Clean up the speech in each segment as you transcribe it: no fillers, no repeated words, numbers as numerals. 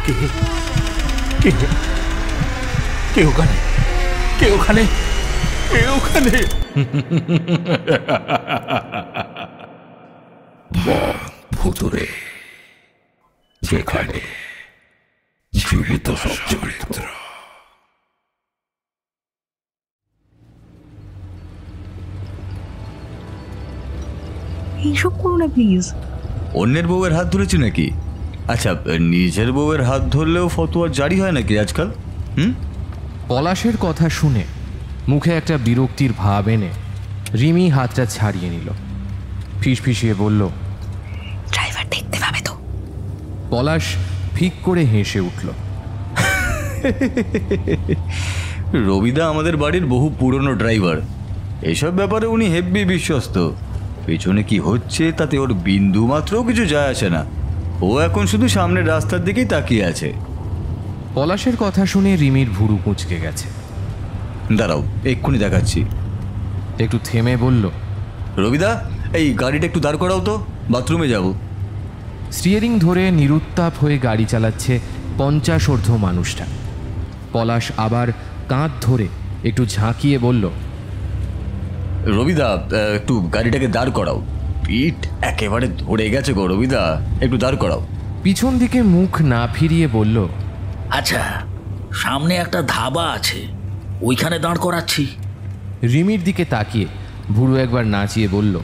কে কে কে ওখানে? কে ওখানে? কে ওখানে? ভুতুরে, যেখানে জীবিত সব চরিত্র। এইসব করো না প্লিজ। অন্যের বউয়ের হাত ধরেছি নাকি? আচ্ছা, নিজের বউয়ের হাত ধরলেও ফতোয়া জারি হয় নাকি আজকাল? পলাশের কথা শুনে মুখে একটা বিরক্তির ভাব এনে রিমি হাতটা ছাড়িয়ে নিল। ফিসফিসিয়ে বলল, ড্রাইভার দেখতে পাবে তো। পলাশ ফিক করে হেসে উঠল। রবিদা আমাদের বাড়ির বহু পুরনো ড্রাইভার। এসব ব্যাপারে উনি হেব্বি বিশ্বস্ত। পেছনে কি হচ্ছে তাতে ওর বিন্দু মাত্র কিছু যায় আসে না। ও এখন শুধু সামনের রাস্তার দিকেই তাকিয়ে আছে। পলাশের কথা শুনে রিমির ভুরু কুঁচকে গেছে। দাঁড়াও, এক্ষুনি দেখাচ্ছি। একটু থেমে বলল, রবিদা, এই গাড়িটা একটু দাঁড় করাও তো, বাথরুমে যাব। স্টিয়ারিং ধরে নিরুত্তাপ হয়ে গাড়ি চালাচ্ছে 50 ঊর্ধ্ব মানুষটা। পলাশ আবার কাঁধ ধরে একটু ঝাঁকিয়ে বলল, রবিদা, একটু গাড়িটাকে দাঁড় করাও। পিঠ একেবারে ধরে গেছে গো রবিদা, একটু দাঁড় করাও। পিছন দিকে মুখ না ফিরিয়ে বলল, আচ্ছা, সামনে একটা ধাবা আছে, ওইখানে দাঁড় করাচ্ছি। রিমির দিকে তাকিয়ে ভুরু একবার নাচিয়ে বলল,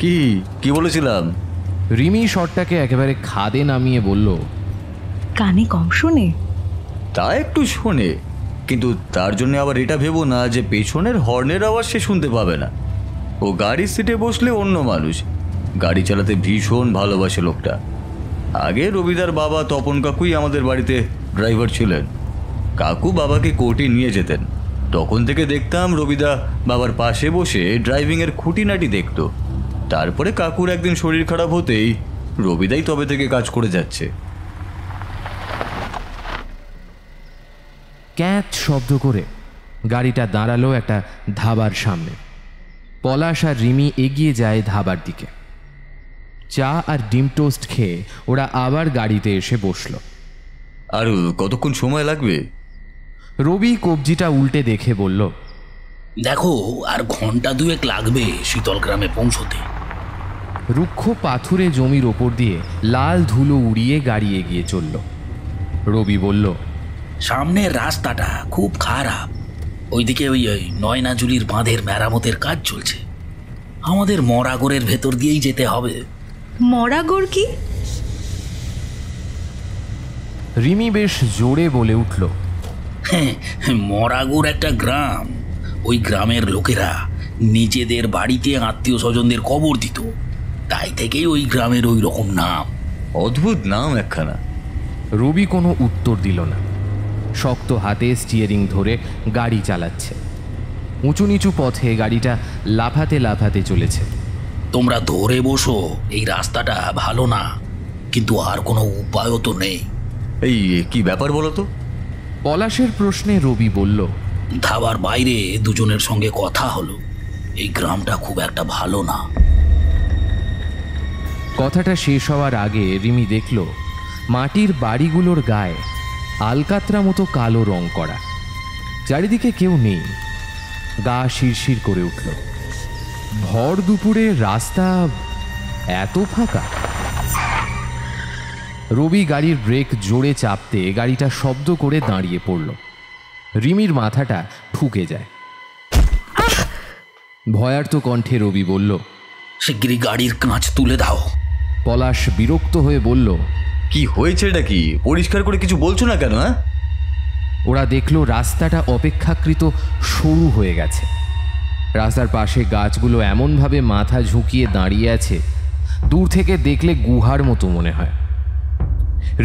কি কি বলেছিলাম? রিমি শটটাকে একেবারে খাদে নামিয়ে বলল, কানে কম শোনে? তা একটু শোনে, কিন্তু তার জন্য আবার এটা ভেবো না যে পেছনের হর্নের আওয়াজ সে শুনতে পাবে না। ও গাড়ির সিটে বসলে অন্য মানুষ। গাড়ি চালাতে ভীষণ ভালোবাসে লোকটা। আগে রবিদার বাবা তপন কাকুই আমাদের বাড়িতে ড্রাইভার ছিলেন। কাকু বাবাকে কোর্টে নিয়ে যেতেন। তখন থেকে দেখতাম রবিদা বাবার পাশে বসে ড্রাইভিংয়ের খুঁটিনাটি দেখত। তারপরে কাকুর একদিন শরীর খারাপ হতেই রবিদাই তবে থেকে কাজ করে যাচ্ছে। ক্যাঁচ শব্দ করে গাড়িটা দাঁড়ালো একটা ধাবার সামনে। পলাশ আর রিমি এগিয়ে যায় ধাবার দিকে। চা আর ডিম টোস্ট খেয়ে ওরা আবার গাড়িতে এসে বসল। আর কতক্ষণ সময় লাগবে? রবি কবজিটা উল্টে দেখে বলল, দেখো, আর ঘন্টা 2 লাগবে শীতল গ্রামে পৌঁছতে। রুক্ষ পাথুরে জমির ওপর দিয়ে লাল ধুলো উড়িয়ে গাড়ি এগিয়ে চলল। রবি বলল, সামনের রাস্তাটা খুব খারাপ। ওইদিকে ওই নয়নাজুলির বাঁধের মেরামতের কাজ চলছে। আমাদের মরাগড়ের ভেতর দিয়েই যেতে হবে। মরাগড় কি? রিমি বেশ জোরে বলে উঠল, হ্যাঁ, মরাগড় একটা গ্রাম। ওই গ্রামের লোকেরা নিজেদের বাড়িতে আত্মীয় স্বজনদের কবর দিত, তাই থেকেই ওই গ্রামের ওই রকম নাম। অদ্ভুত নাম একখানা। রবি কোনো উত্তর দিল না। শক্ত হাতে স্টিয়ারিং ধরে গাড়ি চালাচ্ছে। উঁচু নিচু পথে গাড়িটা লাফাতে লাফাতে চলেছে। তোমরা ধরে বসো, এই রাস্তাটা ভালো না, কিন্তু আর কোনো উপায়ও তো নেই। এই কি ব্যাপার বলো তো? পলাশের প্রশ্নে রবি বলল, ধাবার বাইরে দুজনের সঙ্গে কথা হলো, এই গ্রামটা খুব একটা ভালো না। কথাটা শেষ হওয়ার আগে রিমি দেখল মাটির বাড়িগুলোর গায়ে আলকাতরা মতো কালো রং করা। চারিদিকে কেউ নেই। গা শিরশির করে উঠল। ভর দুপুরে রাস্তা এত ফাঁকা। রবি গাড়ির ব্রেক জোরে চাপতে গাড়িটা শব্দ করে দাঁড়িয়ে পড়ল। রিমির মাথাটা ঠুকে যায়। ভয়ার্ত কণ্ঠে রবি বলল, শিগগিরই গাড়ির কাঁচ তুলে দাও। পলাশ বিরক্ত হয়ে বলল, কি হয়েছে এটা? কি পরিষ্কার করে কিছু বলছো না কেন? হ্যাঁ, ওরা দেখল রাস্তাটা অপেক্ষাকৃত সরু হয়ে গেছে। রাস্তার পাশে গাছগুলো এমনভাবে মাথা ঝুঁকিয়ে দাঁড়িয়ে আছে, দূর থেকে দেখলে গুহার মতো মনে হয়।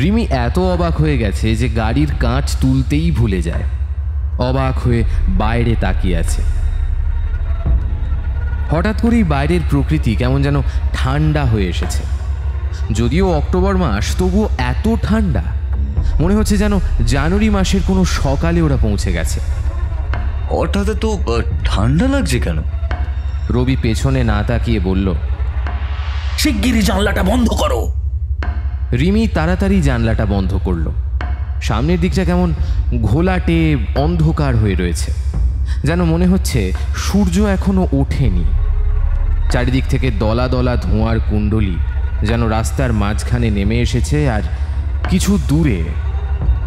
রিমি এত অবাক হয়ে গেছে যে গাড়ির কাঁচ তুলতেই ভুলে যায়। অবাক হয়ে বাইরে তাকিয়ে আছে। হঠাৎ করেই বাইরের প্রকৃতি কেমন যেন ঠান্ডা হয়ে এসেছে। যদিও অক্টোবর মাস, তবুও এত ঠান্ডা মনে হচ্ছে যেন জানুয়ারি মাসের কোনো সকালে ওরা পৌঁছে গেছে। হঠাৎ তো ঠান্ডা লাগছে কেন? রবি পেছনে না তাকিয়ে বলল, শিগগিরই জানলাটা বন্ধ করো। রিমি তাড়াতাড়ি জানলাটা বন্ধ করল। সামনের দিকটা কেমন ঘোলাটে অন্ধকার হয়ে রয়েছে, যেন মনে হচ্ছে সূর্য এখনো ওঠেনি। চারিদিক থেকে দলা দলা ধোঁয়ার কুণ্ডলী যেন রাস্তার মাঝখানে নেমে এসেছে, আর কিছু দূরে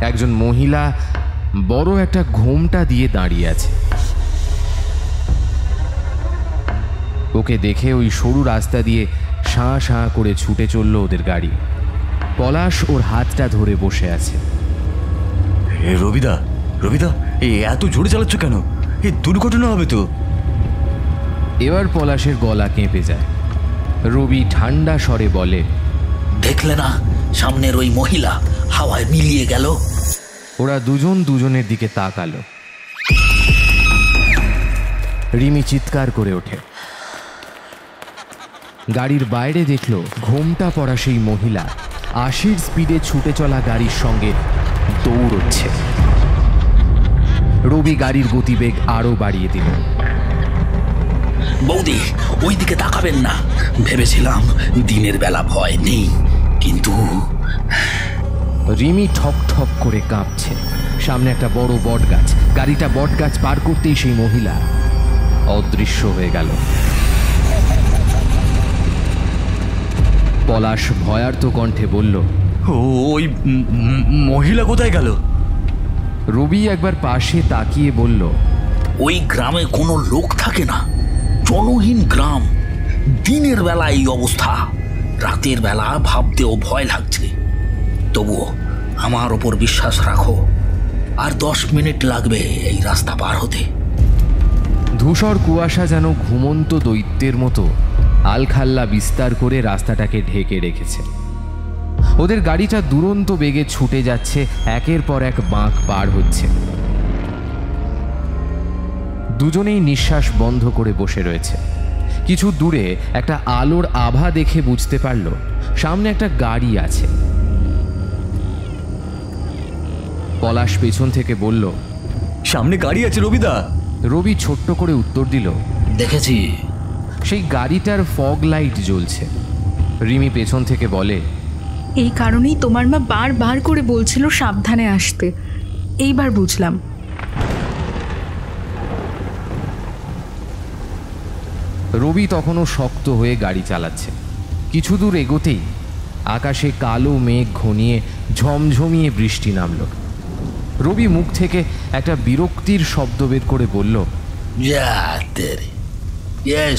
একজন মহিলা বড় একটা ঘোমটা দিয়ে দাঁড়িয়ে আছে। ওকে দেখে ওই সরু রাস্তা দিয়ে শাঁ শাঁ করে ছুটে চলল ওদের গাড়ি। পলাশ ওর হাতটা ধরে বসে আছে। রবিদা, রবিদা, এই এত জোরে চালাচ্ছ কেন? এই দুর্ঘটনা হবে তো। এবার পলাশের গলা কেঁপে যায়। রবি ঠান্ডা স্বরে বলে, দেখলে না সামনের ওই মহিলা হাওয়ায় মিলিয়ে গেল। ওরা দুজন দুজনের দিকে তাকালো। রিমি চিৎকার করে ওঠে। গাড়ির বাইরে দেখল ঘোমটা পরা সেই মহিলা 80 স্পিডে ছুটে চলা গাড়ির সঙ্গে দৌড়চ্ছে। রবি গাড়ির গতিবেগ আরো বাড়িয়ে দিল। বৌদি, ওই দিকে তাকাবেন না। ভেবেছিলাম দিনের বেলা ভয় নেই, কিন্তু রিমি ঠক ঠক করে কাঁপছে। সামনে একটা বড় বট গাছ। গাড়িটা বট গাছ পার করতেই সেই মহিলা অদৃশ্য হয়ে গেল। পলাশ ভয়ার্ত কণ্ঠে বলল, ওই মহিলা কোথায় গেল? রবি একবার পাশে তাকিয়ে বলল, ওই গ্রামে কোনো লোক থাকে না, জনহীন গ্রাম। দিনের বেলা এই অবস্থা, রাতের বেলা ভাবতেও ভয় লাগছে। তবুও আমার ওপর বিশ্বাস রাখো, আর 10 মিনিট লাগবে এই রাস্তা পার হতে। ধূসর কুয়াশা যেন ঘুমন্ত দৈত্যের মতো আলখাল্লা বিস্তার করে রাস্তাটাকে ঢেকে রেখেছে। ওদের গাড়িটা দুরন্ত বেগে ছুটে যাচ্ছে, একের পর এক বাঁক পার হচ্ছে। দুজনেই নিঃশ্বাস বন্ধ করে বসে রয়েছে। কিছু দূরে একটা আলোর আভা দেখে বুঝতে পারল সামনে একটা গাড়ি আছে। পলাশ পেছন থেকে বলল, সামনে গাড়ি আছে রবিদা। রবি ছোট্ট করে উত্তর দিল, দেখেছি। সেই গাড়িটার ফগ লাইট জ্বলছে। রিমি পেছন থেকে বলে, এই কারণেই তোমার মা বারবার করে বলছিল সাবধানে আসতে। এইবার বুঝলাম। রবি তখনও শক্ত হয়ে গাড়ি চালাচ্ছে। কিছু দূর এগোতেই আকাশে কালো মেঘ ঘনিয়ে ঝমঝমিয়ে বৃষ্টি নামল। রবি মুখ থেকে একটা বিরক্তির শব্দ বের করে বলল,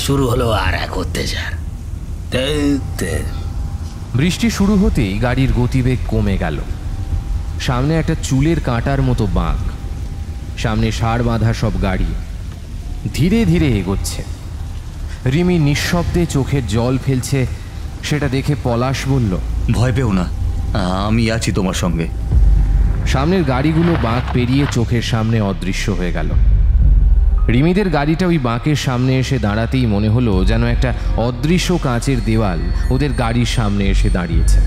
শুরু হলো আর এক অত্যাচার। বৃষ্টি শুরু হতেই গাড়ির গতিবেগ কমে গেল। সামনে একটা চুলের কাঁটার মতো বাঁক। সামনে ষাঁড় বাঁধা সব গাড়ি ধীরে ধীরে এগোচ্ছে। রিমি নিঃশব্দে চোখের জল ফেলছে। সেটা দেখে পলাশ বলল, ভয় পেও না, আমি আছি তোমার সঙ্গে। সামনের গাড়িগুলো বাঁক পেরিয়ে চোখের সামনে অদৃশ্য হয়ে গেল। রিমিদের গাড়িটা ওই বাঁকের সামনে এসে দাঁড়াতেই মনে হলো যেন একটা অদৃশ্য কাঁচের দেওয়াল ওদের গাড়ির সামনে এসে দাঁড়িয়েছে।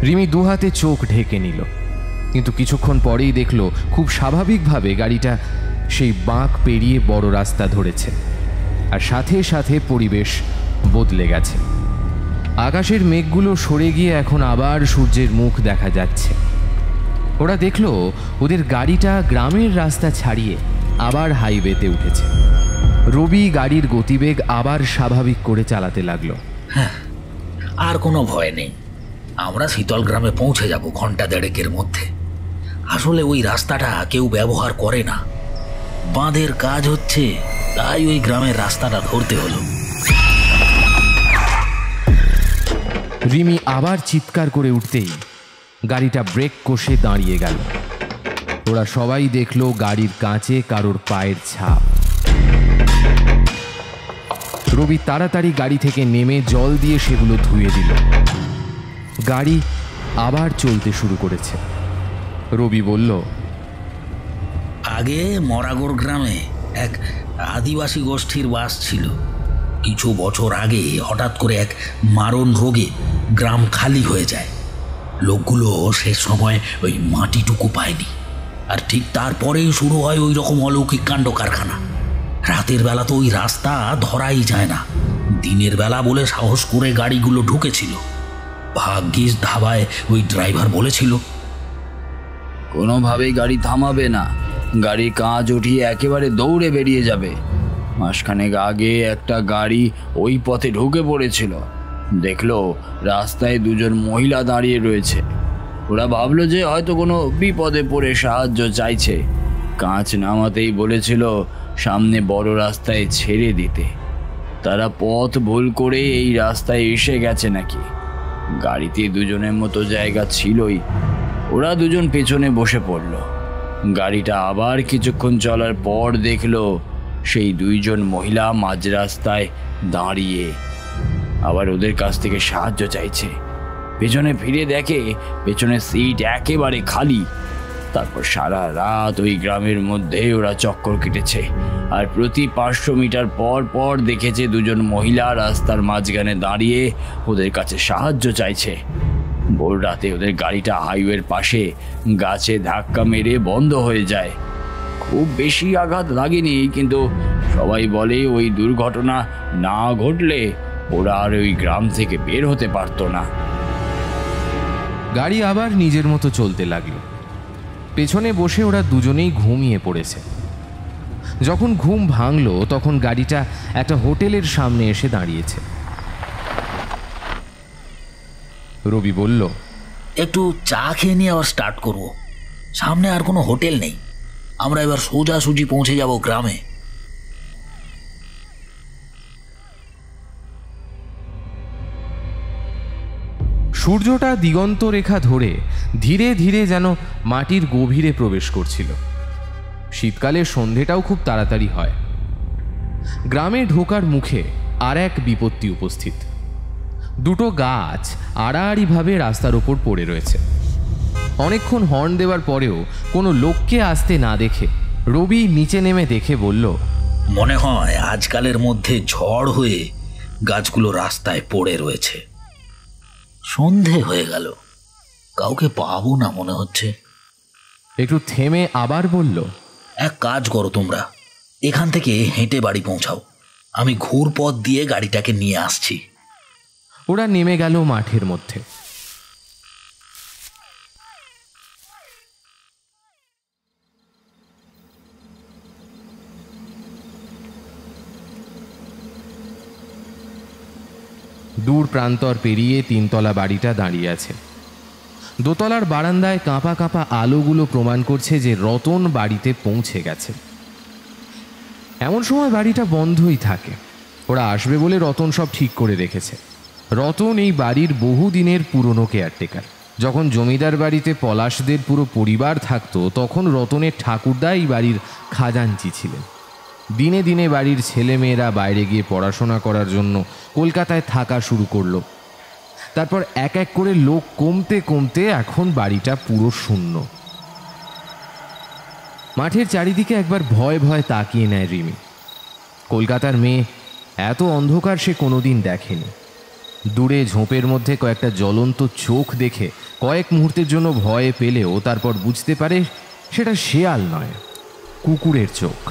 রিমি দুহাতে চোখ ঢেকে নিল, কিন্তু কিছুক্ষণ পরেই দেখলো খুব স্বাভাবিকভাবে গাড়িটা সেই বাঁক পেরিয়ে বড় রাস্তা ধরেছে, আর সাথে সাথে পরিবেশ বদলে গেছে। আকাশের মেঘগুলো সরে গিয়ে এখন আবার সূর্যের মুখ দেখা যাচ্ছে। ওরা দেখলো ওদের গাড়িটা গ্রামের রাস্তা ছাড়িয়ে আবার হাইওয়েতে উঠেছে। রবি গাড়ির গতিবেগ আবার স্বাভাবিক করে চালাতে লাগলো। হ্যাঁ, আর কোনো ভয় নেই। আমরা শীতল গ্রামে পৌঁছে যাব ঘন্টা দেড়েকের মধ্যে। আসলে ওই রাস্তাটা কেউ ব্যবহার করে না, বাঁধের কাজ হচ্ছে, তাই ওই গ্রামের রাস্তাটা ধরতে হলো। রিমি আবার চিৎকার করে উঠতেই গাড়িটা ব্রেক কষে দাঁড়িয়ে গেল। ওরা সবাই দেখলো গাড়ির কাঁচে কারোর পায়ের ছাপ। রবি তাড়াতাড়ি গাড়ি থেকে নেমে জল দিয়ে সেগুলো ধুয়ে দিল। গাড়ি আবার চলতে শুরু করেছে। রবি বলল, আগে মরাগড় গ্রামে এক আদিবাসী গোষ্ঠীর বাস ছিল। কিছু বছর আগে হঠাৎ করে এক মারণ রোগে গ্রাম খালি হয়ে যায়। লোকগুলো সে সময় ওই মাটিটুকু পায়নি, আর ঠিক তারপরেই শুরু হয় ওই রকম অলৌকিক কাণ্ড কারখানা। রাতের বেলা তো ওই রাস্তা ধরাই যায় না, দিনের বেলা বলে সাহস করে গাড়িগুলো ঢুকেছিল। ভাগ্যিস ধাবায় ওই ড্রাইভার বলেছিল। কোনোভাবেই গাড়ি থামাবে না, গাড়ির কাঁচ উঠিয়ে একেবারে দৌড়ে বেরিয়ে যাবে। মাসখানেক আগে একটা গাড়ি ওই পথে ঢুকে পড়েছিল, দেখলো রাস্তায় দুজন মহিলা দাঁড়িয়ে রয়েছে। ওরা ভাবলো যে হয়তো কোনো বিপদে পড়ে সাহায্য চাইছে। কাঁচ নামাতেই বলেছিল সামনে বড় রাস্তায় ছেড়ে দিতে। তারা পথ ভুল করে এই রাস্তায় এসে গেছে নাকি। গাড়িতে দুজনের মতো জায়গা ছিলই, ওরা দুজন পেছনে বসে পড়ল। গাড়িটা আবার কিছুক্ষণ চলার পর দেখলো সেই দুইজন মহিলা মাঝ রাস্তায় দাঁড়িয়ে আবার ওদের কাছ থেকে সাহায্য চাইছে। পেছনে ফিরে দেখে পেছনের সিট একেবারে খালি। তারপর সারা রাত ওই গ্রামের মধ্যে ওরা চক্কর কেটেছে, আর প্রতি 500 মিটার পর পর দেখেছে দুজন মহিলা রাস্তার মাঝখানে দাঁড়িয়ে ওদের কাছে সাহায্য চাইছে। ভোর রাতে ওদের গাড়িটা হাইওয়ের পাশে গাছে ধাক্কা মেরে বন্ধ হয়ে যায়। খুব বেশি আঘাত লাগেনি, কিন্তু সবাই বলে ওই দুর্ঘটনা না ঘটলে ওরা আর ওই গ্রাম থেকে বের হতে পারতো না। গাড়ি আবার নিজের মতো চলতে লাগলো। পেছনে বসে ওরা দুজনেই ঘুমিয়ে পড়েছে। যখন ঘুম ভাঙলো তখন গাড়িটা একটা হোটেলের সামনে এসে দাঁড়িয়েছে। রবি বলল, একটু চা খেয়ে নিয়ে আবার স্টার্ট করব। সামনে আর কোনো হোটেল নেই, আমরা এবার সোজাসুজি পৌঁছে যাব গ্রামে। সূর্যটা দিগন্ত রেখা ধরে ধীরে ধীরে যেন মাটির গভীরে প্রবেশ করছিল। শীতকালে সন্ধেটাও খুব তাড়াতাড়ি হয়। গ্রামে ঢোকার মুখে আর এক বিপত্তি উপস্থিত। দুটো গাছ আড়াআড়িভাবে রাস্তার ওপর পড়ে রয়েছে। অনেকক্ষণ হর্ন দেওয়ার পরেও কোনো লোককে আসতে না দেখে রবি নিচে নেমে দেখে বলল, মনে হয় আজকালের মধ্যে ঝড় হয়ে গাছগুলো রাস্তায় পড়ে রয়েছে। সন্ধে হয়ে গেল, কাউকে পাবো না মনে হচ্ছে। একটু থেমে আবার বলল, এক কাজ করো, তোমরা এখান থেকে হেঁটে বাড়ি পৌঁছাও, আমি ঘুর পথ দিয়ে গাড়িটাকে নিয়ে আসছি। ওরা নেমে গেল মাঠের মধ্যে। দূর প্রান্তর পেরিয়ে 3 তলা বাড়িটা দাঁড়িয়ে আছে। দোতলার বারান্দায় কাঁপা কাঁপা আলোগুলো প্রমাণ করছে যে রতন বাড়িতে পৌঁছে গেছে। এমন সময় বাড়িটা বন্ধই থাকে। ওরা আসবে বলে রতন সব ঠিক করে রেখেছে। রতন এই বাড়ির বহুদিনের পুরনো কেয়ারটেকার। যখন জমিদার বাড়িতে পলাশদের পুরো পরিবার থাকতো তখন রতনের ঠাকুরদা এই বাড়ির খাজাঞ্চি ছিলেন। দিনে দিনে বাড়ির ছেলেমেয়েরা বাইরে গিয়ে পড়াশোনা করার জন্য কলকাতায় থাকা শুরু করলো। তারপর এক এক করে লোক কমতে কমতে এখন বাড়িটা পুরো শূন্য। মাঠের চারিদিকে একবার ভয় ভয় তাকিয়ে নেয় রিমি। কলকাতার মেয়ে, এত অন্ধকার সে কোনোদিন দেখেনি। দূরে ঝোপের মধ্যে কয়েকটা জ্বলন্ত চোখ দেখে কয়েক মুহূর্তের জন্য ভয়ে পেলেও তারপর বুঝতে পারে সেটা শেয়াল নয়, কুকুরের চোখ।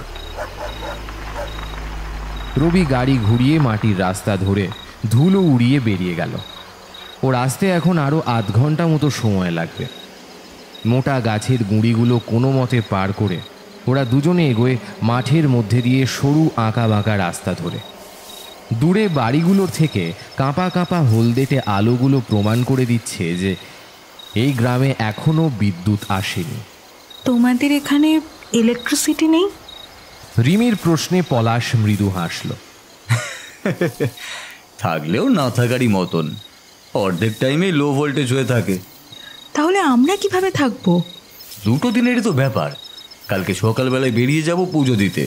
রবি গাড়ি ঘুরিয়ে মাটির রাস্তা ধরে ধুলো উড়িয়ে বেরিয়ে গেল। ওর আসতে এখন আরও আধ ঘন্টা মতো সময় লাগবে। মোটা গাছের গুঁড়িগুলো কোনো মতে পার করে ওরা দুজনে এগোয় মাঠের মধ্যে দিয়ে সরু আঁকা বাঁকা রাস্তা ধরে। দূরে বাড়িগুলোর থেকে কাঁপা কাঁপা হলদেটে আলোগুলো প্রমাণ করে দিচ্ছে যে এই গ্রামে এখনো বিদ্যুৎ আসেনি। তোমাদের এখানে ইলেকট্রিসিটি নেই? রিমির প্রশ্নে পলাশ মৃদু হাসল। থাকলেও না থাকারই মতন, অর্ধেক টাইমে লো ভোল্টেজ হয়ে থাকে। তাহলে আমরা কিভাবে থাকবো? 2 দিনেরই তো ব্যাপার। কালকে সকালবেলায় বেরিয়ে যাব পুজো দিতে।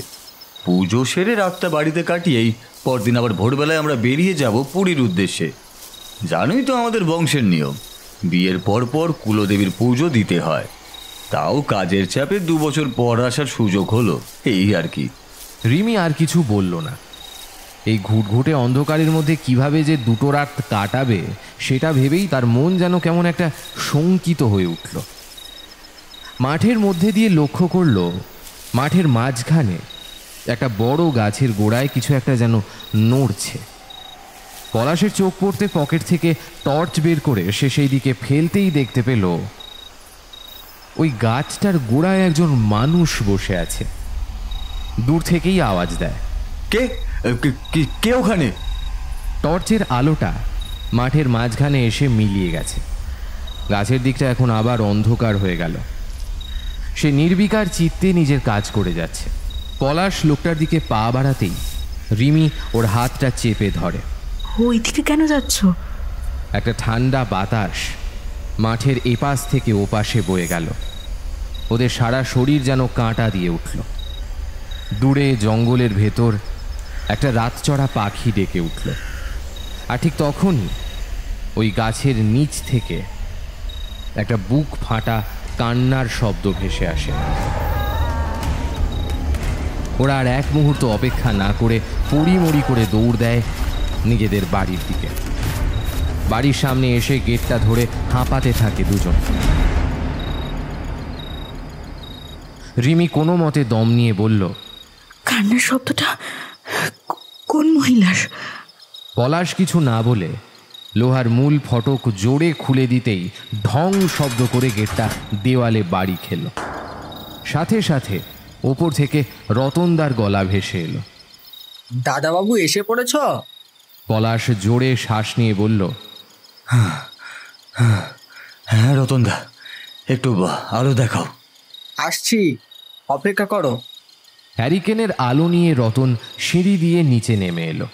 পুজো সেরে রাতটা বাড়িতে কাটিয়েই পরদিন আবার ভোরবেলায় আমরা বেরিয়ে যাব পুরীর উদ্দেশ্যে। জানোই তো আমাদের বংশের নিয়ম, বিয়ের পর পর কুলদেবীর পুজো দিতে হয়। তাও কাজের চাপে 2 বছর পর আসার সুযোগ হলো, এই আর কি। রিমি আর কিছু বলল না। এই ঘুটঘুটে অন্ধকারের মধ্যে কিভাবে যে 2 রাত কাটাবে সেটা ভেবেই তার মন যেন কেমন একটা শঙ্কিত হয়ে উঠল। মাঠের মধ্যে দিয়ে লক্ষ্য করল মাঠের মাঝখানে একটা বড় গাছের গোড়ায় কিছু একটা যেন নড়ছে। পলাশের চোখ পড়তে পকেট থেকে টর্চ বের করে সে সেই দিকে ফেলতেই দেখতে পেল ওই গাছটার গোড়ায় একজন মানুষ বসে আছে। দূর থেকেই আওয়াজ দেয়, কে কে ওখানে? টর্চের আলোটা মাঠের মাঝখানে এসে মিলিয়ে গেছে। গাছের দিকটা এখন আবার অন্ধকার হয়ে গেল। সে নির্বিকার চিত্তে নিজের কাজ করে যাচ্ছে। পলাশ লোকটার দিকে পা বাড়াতেই রিমি ওর হাতটা চেপে ধরে। ওইদিকে কেন যাচ্ছ? একটা ঠান্ডা বাতাস মাঠের এপাশ থেকে ওপাশে বয়ে গেল। ওদের সারা শরীর যেন কাঁটা দিয়ে উঠল। দূরে জঙ্গলের ভেতর একটা রাতচড়া পাখি ডেকে উঠল। আর ঠিক তখনই ওই গাছের নিচ থেকে একটা বুক ফাটা কান্নার শব্দ ভেসে আসে। ওরা আর এক মুহূর্ত অপেক্ষা না করে পড়িমড়ি করে দৌড় দেয় নিজেদের বাড়ির দিকে। বাড়ির সামনে এসে গেটটা ধরে হাঁপাতে থাকে দুজন। রিমি কোনো মতে দম নিয়ে বলল, কান্নার শব্দটা কোন মহিলার? পলাশ কিছু না বলে লোহার মূল ফটক জোরে খুলে দিতেই ঢং শব্দ করে গেটটা দেওয়ালে বাড়ি খেল। সাথে সাথে ওপর থেকে রতনদার গলা ভেসে এলো, দাদাবাবু এসে পড়েছ? পলাশ জোরে শ্বাস নিয়ে বলল, হ্যাঁ রতনদা, একটু আলো দেখাও। আসছি, অপেক্ষা করো। হ্যারিকেনের আলো নিয়ে রতন সিঁড়ি দিয়ে নিচে নেমে এলো।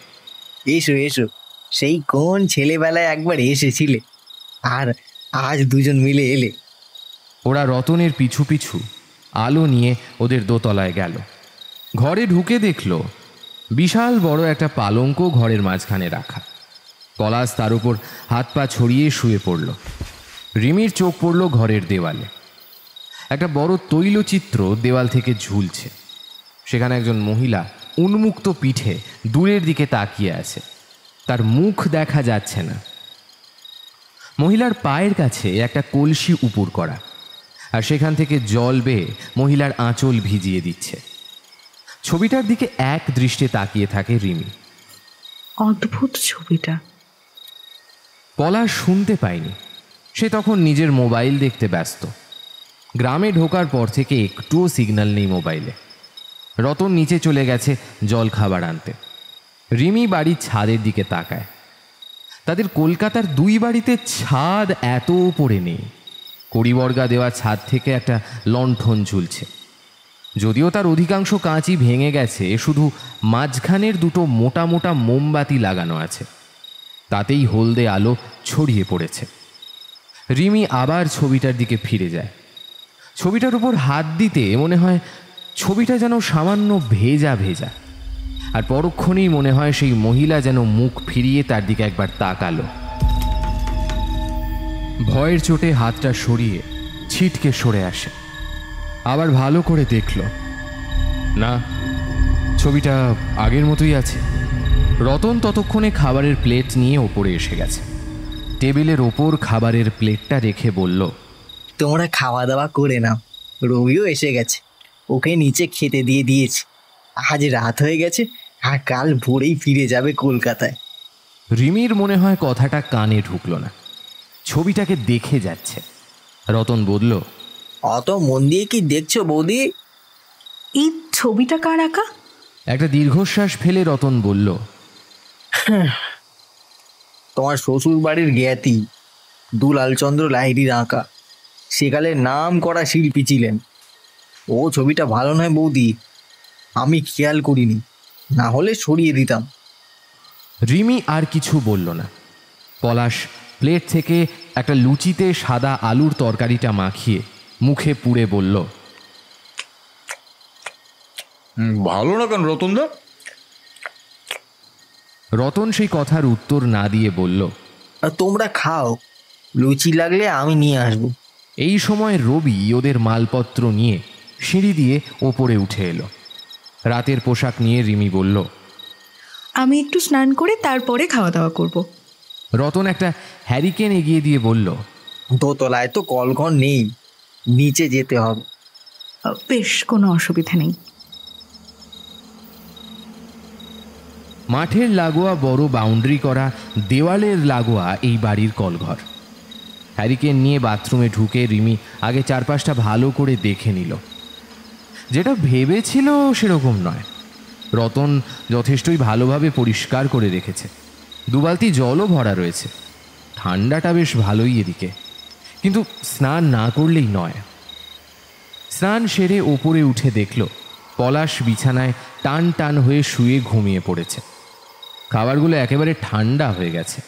এসো এসো, সেই কোন ছেলেবেলায় একবার এসেছিলে, আর আজ দুজন মিলে এলে। ওরা রতনের পিছু পিছু আলো নিয়ে ওদের দোতলায় গেল। ঘরে ঢুকে দেখল বিশাল বড় একটা পালঙ্ক ঘরের মাঝখানে রাখা। পলাশ তার উপর হাত পা ছড়িয়ে শুয়ে পড়ল। রিমির চোখ পড়ল ঘরের দেওয়ালে। একটা বড় তৈলচিত্র দেওয়াল থেকে ঝুলছে। সেখানে একজন মহিলা উন্মুক্ত পিঠে দূরের দিকে তাকিয়ে আছে। তার মুখ দেখা যাচ্ছে না। মহিলার পায়ের কাছে একটা কলসি উপুর করা, আর সেখান থেকে জল বেয়ে মহিলার আঁচল ভিজিয়ে দিচ্ছে। ছবিটার দিকে এক দৃষ্টে তাকিয়ে থাকে রিমি। অদ্ভুত ছবিটা। পলাশ শুনতে পায়নি। সে তখন নিজের মোবাইল দেখতে ব্যস্ত। গ্রামে ঢোকার পর থেকে একটুও সিগন্যাল নেই মোবাইলে। রতন নিচে চলে গেছে জল খাবার আনতে। রিমি বাড়ির ছাদের দিকে তাকায়। তাদের কলকাতার দুই বাড়িতে ছাদ এত উপরে নেই। কড়িবর্গা দেওয়া ছাদ থেকে একটা লণ্ঠন ঝুলছে। যদিও তার অধিকাংশ কাঁচই ভেঙে গেছে, শুধু মাঝখানের দুটো মোটা মোটা মোমবাতি লাগানো আছে। তাতেই হলদে আলো ছড়িয়ে পড়েছে। রিমি আবার ছবিটার দিকে ফিরে যায়। ছবিটার উপর হাত দিতে মনে হয় ছবিটা যেন সামান্য ভেজা ভেজা, আর পরক্ষণেই মনে হয় সেই মহিলা যেন মুখ ফিরিয়ে তার দিকে একবার তাকালো। ভয়ের চোটে হাতটা সরিয়ে ছিটকে সরে আসে। আবার ভালো করে দেখল, না, ছবিটা আগের মতোই আছে। রতন ততক্ষণে খাবারের প্লেট নিয়ে ওপরে এসে গেছে। টেবিলের ওপর খাবারের প্লেটটা রেখে বলল, তোমরা খাওয়া দাওয়া করে নাও, রবিও এসে গেছে, ওকে নিচে খেতে দিয়ে দিয়েছি। আজ রাত হয়ে গেছে, আর কাল ভোরেই ফিরে যাবে কলকাতায়। রিমির মনে হয় কথাটা কানে ঢুকলো না, ছবিটাকে দেখে যাচ্ছে। রতন বলল, অত মন দিয়ে কি দেখছো বৌদি? এই ছবিটা কার আঁকা? একটা দীর্ঘশ্বাস ফেলে রতন বলল, তোমার শ্বশুর বাড়ির জ্ঞাতি দুলালচন্দ্র লাহিড়ির আঁকা। সেকালে নাম করা শিল্পী ছিলেন। ও ছবিটা ভালো নয় বৌদি, আমি খেয়াল করিনি, না হলে সরিয়ে দিতাম। রিমি আর কিছু বলল না। পলাশ প্লেট থেকে একটা লুচিতে সাদা আলুর তরকারিটা মাখিয়ে মুখে পুড়ে বলল, ভালো না কেন রতনদা? রতন সেই কথার উত্তর না দিয়ে বলল, আর তোমরা খাও, লুচি লাগলে আমি নিয়ে আসবো। এই সময় রবি ওদের মালপত্র নিয়ে সিঁড়ি দিয়ে ওপরে উঠে এলো। রাতের পোশাক নিয়ে রিমি বলল, আমি একটু স্নান করে তারপরে খাওয়া দাওয়া করব। রতন একটা হ্যারিকেন এগিয়ে দিয়ে বলল, দোতলায় তো কলঘর নেই, নিচে যেতে হবে। বেশ, কোনো অসুবিধা নেই। মাঠের লাগোয়া বড় বাউন্ডারি করা দেওয়ালের লাগোয়া এই বাড়ির কলঘর। হ্যারিকেন নিয়ে বাথরুমে ঢুকে রিমি আগে চারপাশটা ভালো করে দেখে নিল। যেটা ভেবেছিল সেরকম নয়। রতন যথেষ্টই ভালোভাবে পরিষ্কার করে রেখেছে। 2 বালতি জলও ভরা রয়েছে। ঠান্ডাটা বেশ ভালোই এদিকে, কিন্তু স্নান না করলেই নয়। স্নান সেরে ওপরে উঠে দেখল পলাশ বিছানায় টান টান হয়ে শুয়ে ঘুমিয়ে পড়েছে। খাবারগুলো একেবারে ঠান্ডা হয়ে গেছে,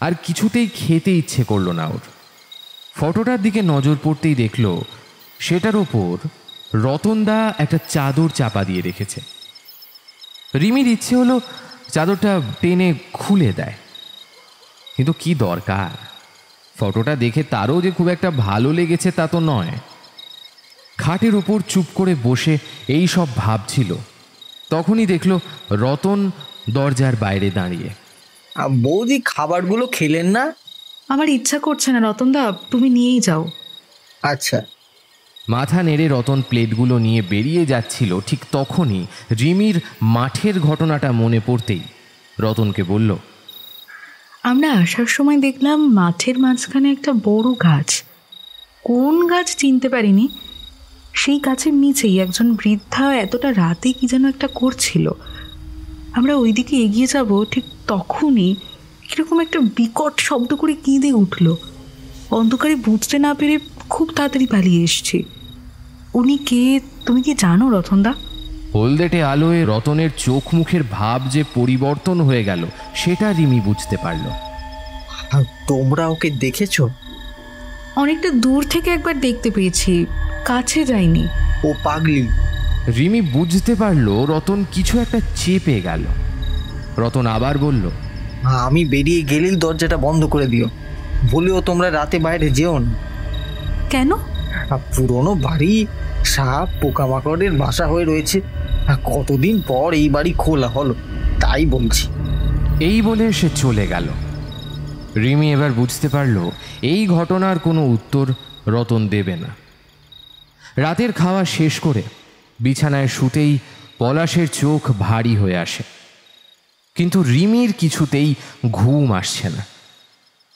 আর কিছুতেই খেতে ইচ্ছে করলো না ওর। ফটোটার দিকে নজর পড়তেই দেখল সেটার ওপর রতনদা একটা চাদর চাপা দিয়ে রেখেছে। রিমির ইচ্ছে হলো চাদরটা টেনে খুলে দেয়, কিন্তু কি দরকার? ফটোটা দেখে তারও যে খুব একটা ভালো লেগেছে তা তো নয়। খাটের ওপর চুপ করে বসে এই সব ভাবছিল, তখনই দেখল রতন দরজার বাইরে দাঁড়িয়ে। বৌদি, খাবারগুলো খেলেন না? আমার ইচ্ছা করছে না রতনদা, তুমি নিয়েই যাও। আচ্ছা। মাথা নেড়ে রতন প্লেটগুলো নিয়ে বেরিয়ে যাচ্ছিল, ঠিক তখনই রিমির মাঠের ঘটনাটা মনে পড়তেই রতনকে বলল, আমরা আসার সময় দেখলাম মাঠের মাঝখানে একটা বড় গাছ। কোন গাছ চিনতে পারিনি। সেই গাছের নিচেই একজন বৃদ্ধা এতটা রাতে কি যেন একটা করছিল। আমরা ওইদিকে এগিয়ে যাব, ঠিক তখনই কীরকম একটা বিকট শব্দ করে কেঁদে উঠল। অন্ধকারে বুঝতে না পেরে খুব তাড়াতাড়ি পালিয়ে এসছি। উনি কে তুমি কি জানো রতনদা? হলদেটে আলোয় রতনের চোখ মুখের ভাব যে পরিবর্তন হয়ে গেল সেটা রিমি বুঝতে পারল। তোমরা ওকে দেখেছো? অনেকটা দূর থেকে একবার দেখতে পেয়েছি, কাছে যাইনি। ও পাগলি। রিমি বুঝতে পারল রতন কিছু একটা চেপে গেল। রতন আবার বলল, আমি বেরিয়ে গেলেই দরজাটা বন্ধ করে দিও, বলেও তোমরা রাতে বাইরে যেও না। কেন? পুরনো বাড়ি, সাপ পোকামাকড়ের বাসা হয়ে রয়েছে। কতদিন পর এই বাড়ি খোলা হলো, তাই বলছি। এই বলে সে চলে গেল। রিমি এবার বুঝতে পারল এই ঘটনার কোনো উত্তর রতন দেবে না। রাতের খাওয়া শেষ করে বিছানায় শুতেই পলাশের চোখ ভারী হয়ে আসে, কিন্তু রিমির কিছুতেই ঘুম আসছে না।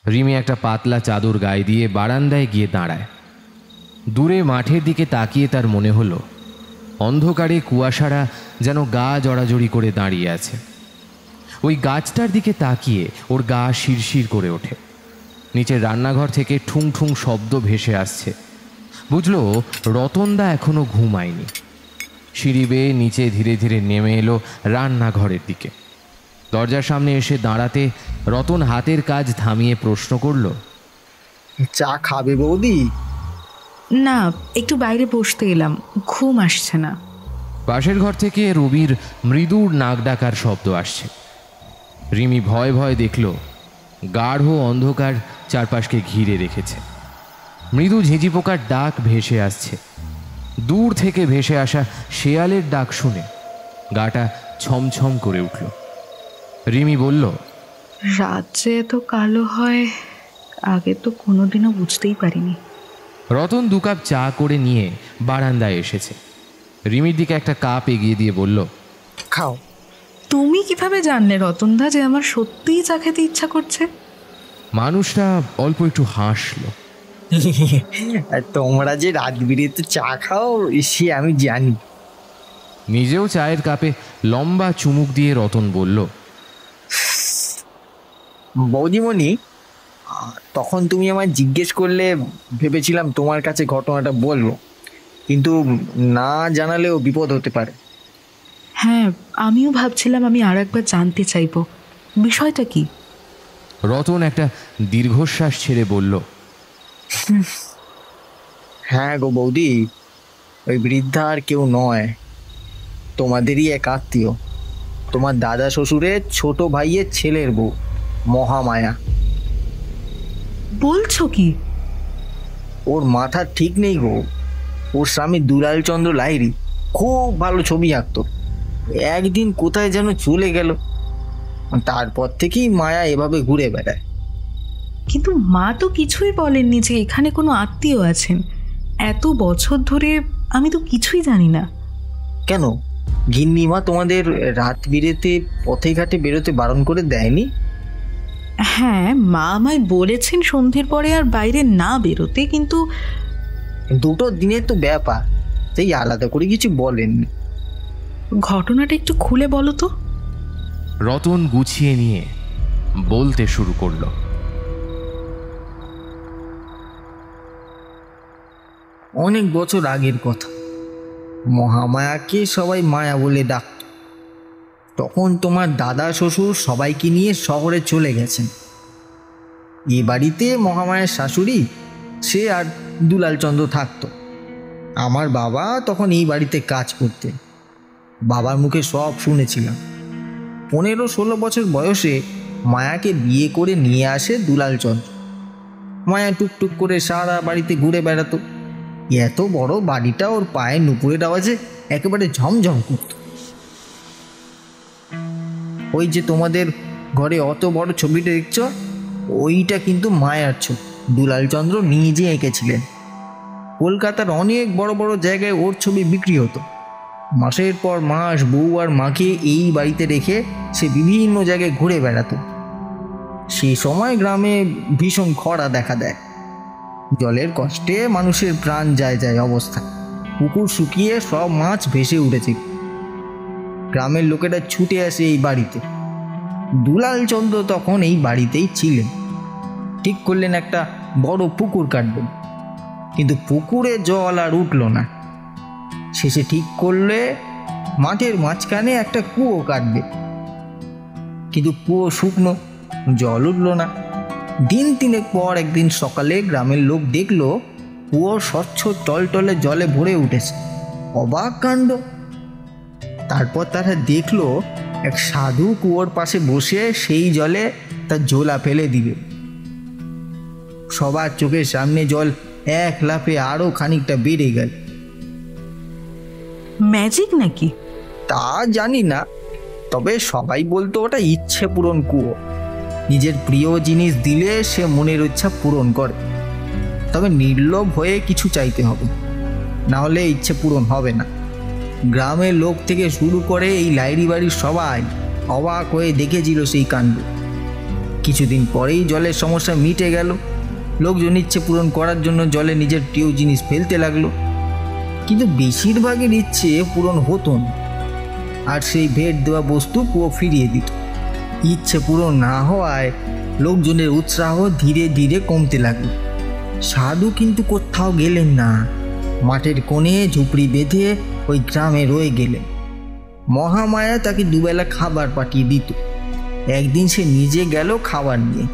রিমি একটা পাতলা চাদর গায়ে দিয়ে বারান্দায় গিয়ে দাঁড়ায়। দূরে মাঠের দিকে তাকিয়ে তার মনে হলো অন্ধকারে কুয়াশারা যেন গা জড়াজড়ি করে দাঁড়িয়ে আছে। ওই গাছটার দিকে তাকিয়ে ওর গা শিরশির করে ওঠে। নিচের রান্নাঘর থেকে ঠুং ঠুং শব্দ ভেসে আসছে। বুঝলো রতনদা এখনো ঘুমায়নি। সিঁড়ি বেয়ে নিচে ধীরে ধীরে নেমে এলো রান্নাঘরের দিকে। দরজার সামনে এসে দাঁড়াতে রতন হাতের কাজ থামিয়ে প্রশ্ন করল, চা খাবে বৌদি? না, একটু বাইরে বসতে এলাম, ঘুম আসছে না। পাশের ঘর থেকে রবির মৃদুর নাক ডাকার শব্দ আসছে। রিমি ভয় ভয় দেখল গাঢ় অন্ধকার চারপাশকে ঘিরে রেখেছে। মৃদু ঝিঁঝি পোকার ডাক ভেসে আসছে। দূর থেকে ভেসে আসা শেয়ালের ডাক শুনে গাটা ছমছম করে উঠল। রিমি বলল, রাত যে এত কালো হয় আগে তো কোনোদিনও বুঝতেই পারিনি। রতন 2 কাপ চা করে নিয়ে বারান্দায় এসেছে। রিমির দিকে একটা কাপ এগিয়ে দিয়ে বলল, খাও। তুমি কিভাবে জানলে রতনদা যে আমার সত্যিই চা খেতে ইচ্ছা করছে? মানুষটা অল্প একটু হাসলো। তোমরা যে রাত বিরেতে চা খাও সে আমি জানি। নিজেও চায়ের কাপে লম্বা চুমুক দিয়ে রতন বলল, বৌদিমণি, তখন তুমি আমায় জিজ্ঞেস করলে ভেবেছিলাম তোমার কাছে ঘটনাটা বলবো, কিন্তু না জানালেও বিপদ হতে পারে। হ্যাঁ, আমিও ভাবছিলাম আমি আর একবার জানতে চাইবো বিষয়টা কি। রতন একটা দীর্ঘশ্বাস ছেড়ে বলল, হ্যাঁ গো বৌদি, ওই বৃদ্ধা আর কেউ নয়, তোমাদেরই এক আত্মীয়, তোমার দাদা শ্বশুরের ছোট ভাইয়ের ছেলের বউ মহামায়া। বলছো কি? ওর মাথা ঠিক নেই গো। ওর স্বামী দুলালচন্দ্র লাহিড়ী খুব ভালো ছবি আঁকতো। একদিন কোথায় যেন চলে গেল, তারপর থেকেই মায়া এভাবে ঘুরে বেড়ায়। কিন্তু মা তো কিছুই বলেননি যে এখানে কোনো আত্মীয় আছেন। এত বছর ধরে আমি তো কিছুই জানি না। কেন, গিন্নিমা তোমাদের রাত বিরেতে পথে ঘাটে বেরোতে বারণ করে দেয়নি? হ্যাঁ, মা আমায় বলেছেন সন্ধ্যের পরে আর বাইরে না বেরোতে, কিন্তু দুটো দিনের তো ব্যাপার, সেই আলাদা করে কিছু বলেননি। ঘটনাটা একটু খুলে বলো তো। রতন গুছিয়ে নিয়ে বলতে শুরু করলো। অনেক বছর আগের কথা। মহামায়াকে সবাই মায়া বলে ডাকত। তখন তোমার দাদা শ্বশুর সবাইকে নিয়ে শহরে চলে গেছেন। এ বাড়িতে মহামায়ার শাশুড়ি, সে আর দুলালচন্দ্র থাকত। আমার বাবা তখন এই বাড়িতে কাজ করতেন। বাবার মুখে সব শুনেছিলাম। 15-16 বছর বয়সে মায়াকে বিয়ে করে নিয়ে আসে দুলালচন্দ্র। মায়া টুকটুক করে সারা বাড়িতে ঘুরে বেড়াতো। এত বড় বাড়িটা ওর পায়ের নুপুরের আওয়াজে একেবারে ঝমঝম করত। ওই যে তোমাদের ঘরে অত বড় ছবিটা দেখছ, ওইটা কিন্তু মায়ার ছবি। দুলালচন্দ্র নিজে এঁকেছিলেন। কলকাতার অনেক বড় বড় জায়গায় ওর ছবি বিক্রি হতো। মাসের পর মাস বউ আর মাকে এই বাড়িতে রেখে সে বিভিন্ন জায়গায় ঘুরে বেড়াতো। সেই সময় গ্রামে ভীষণ খরা দেখা দেয়। জলের কষ্টে মানুষের প্রাণ যায় যায় অবস্থা। পুকুর শুকিয়ে সব মাছ ভেসে উঠেছে। গ্রামের লোকেরা ছুটে আসে এই বাড়িতে। দুলালচন্দ্র তখন এই বাড়িতেই ছিলেন। ঠিক করলেন একটা বড় পুকুর কাটবেন, কিন্তু পুকুরে জল আর উঠল না। শেষে ঠিক করলে মাঠের মাঝখানে একটা কুয়ো কাটবে, কিন্তু কুয়ো শুকনো, জল উঠল না। দিন 3 পর একদিন সকালে গ্রামের লোক দেখলো কুয়ো স্বচ্ছ টলটলে জলে ভরে উঠেছে। অবাক কাণ্ড। তারপর তারা দেখলো এক সাধু কুয়োর পাশে বসে সেই জলে তার ঝোলা ফেলে দিবে। সবার চোখের সামনে জল এক লাফে আরো খানিকটা বেড়ে গেল। ম্যাজিক নাকি? তা জানি না, তবে সবাই বলতো ওটা ইচ্ছে পূরণ কুয়ো। নিজের প্রিয় জিনিস দিলে সে মনের ইচ্ছা পূরণ করে, তবে নির্লোভ হয়ে কিছু চাইতে হবে, না হলে ইচ্ছে পূরণ হবে না। গ্রামের লোক থেকে শুরু করে এই লাইরি বাড়ির সবাই অবাক হয়ে দেখেছিল সেই কাণ্ড। কিছুদিন পরেই জলের সমস্যা মিটে গেল। লোকজন ইচ্ছে পূরণ করার জন্য জলে নিজের প্রিয় জিনিস ফেলতে লাগলো, কিন্তু বেশিরভাগের ইচ্ছে পূরণ হতো না, আর সেই ভেট দেওয়া বস্তু কুয়ো ফিরিয়ে দিত। ইচ্ছে পূরণ না হওয়ায় লোকজনের উৎসাহ ধীরে ধীরে কমতে লাগলো। সাধু কিন্তু কোথাও গেলেন না। মাঠের কোণে ঝুপড়ি বেঁধে ওই গ্রামে রয়ে গেলেন। মহামায়া তাকে দুবেলা খাবার পাঠিয়ে দিত। একদিন সে নিজে গেল খাবার নিয়ে।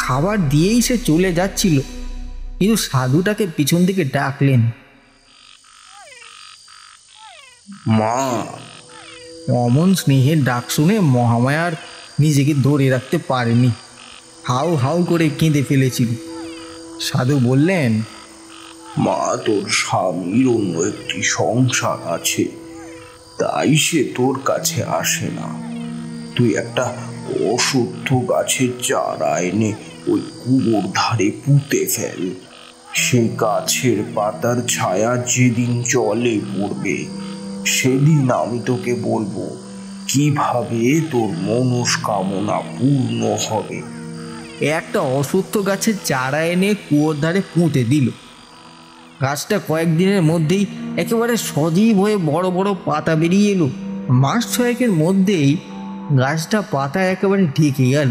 খাবার দিয়েই সে চলে যাচ্ছিল, কিন্তু সাধুটাকে পিছন থেকে ডাকলেন, মা। অমন স্নেহের ডাক শুনে মহামায়ার নিজেকে ধরে রাখতে পারেনি। হাউ হাউ করে কেঁদে ফেলেছিল। সাধু বললেন, মা, তোর স্বামীর অন্য একটি সংসার আছে, তাই সে তোর কাছে আসে না। তুই একটা অশুদ্ধ গাছের চারা এনে ওই কুয়োর ধারে পুঁতে ফেল। সেই গাছের পাতার ছায়া যেদিন জলে পড়বে, সেদিন আমি তোকে বলবো কিভাবে তোর মনস্কামনা পূর্ণ হবে। একটা অশ্বত্থ গাছের চারা এনে কুয়োর ধারে পুঁতে দিল। গাছটা কয়েকদিনের মধ্যেই একেবারে সজীব হয়ে বড় বড় পাতা বেরিয়ে এলো। মাস 6 মধ্যেই গাছটা পাতা একেবারে ঢেকে গেল।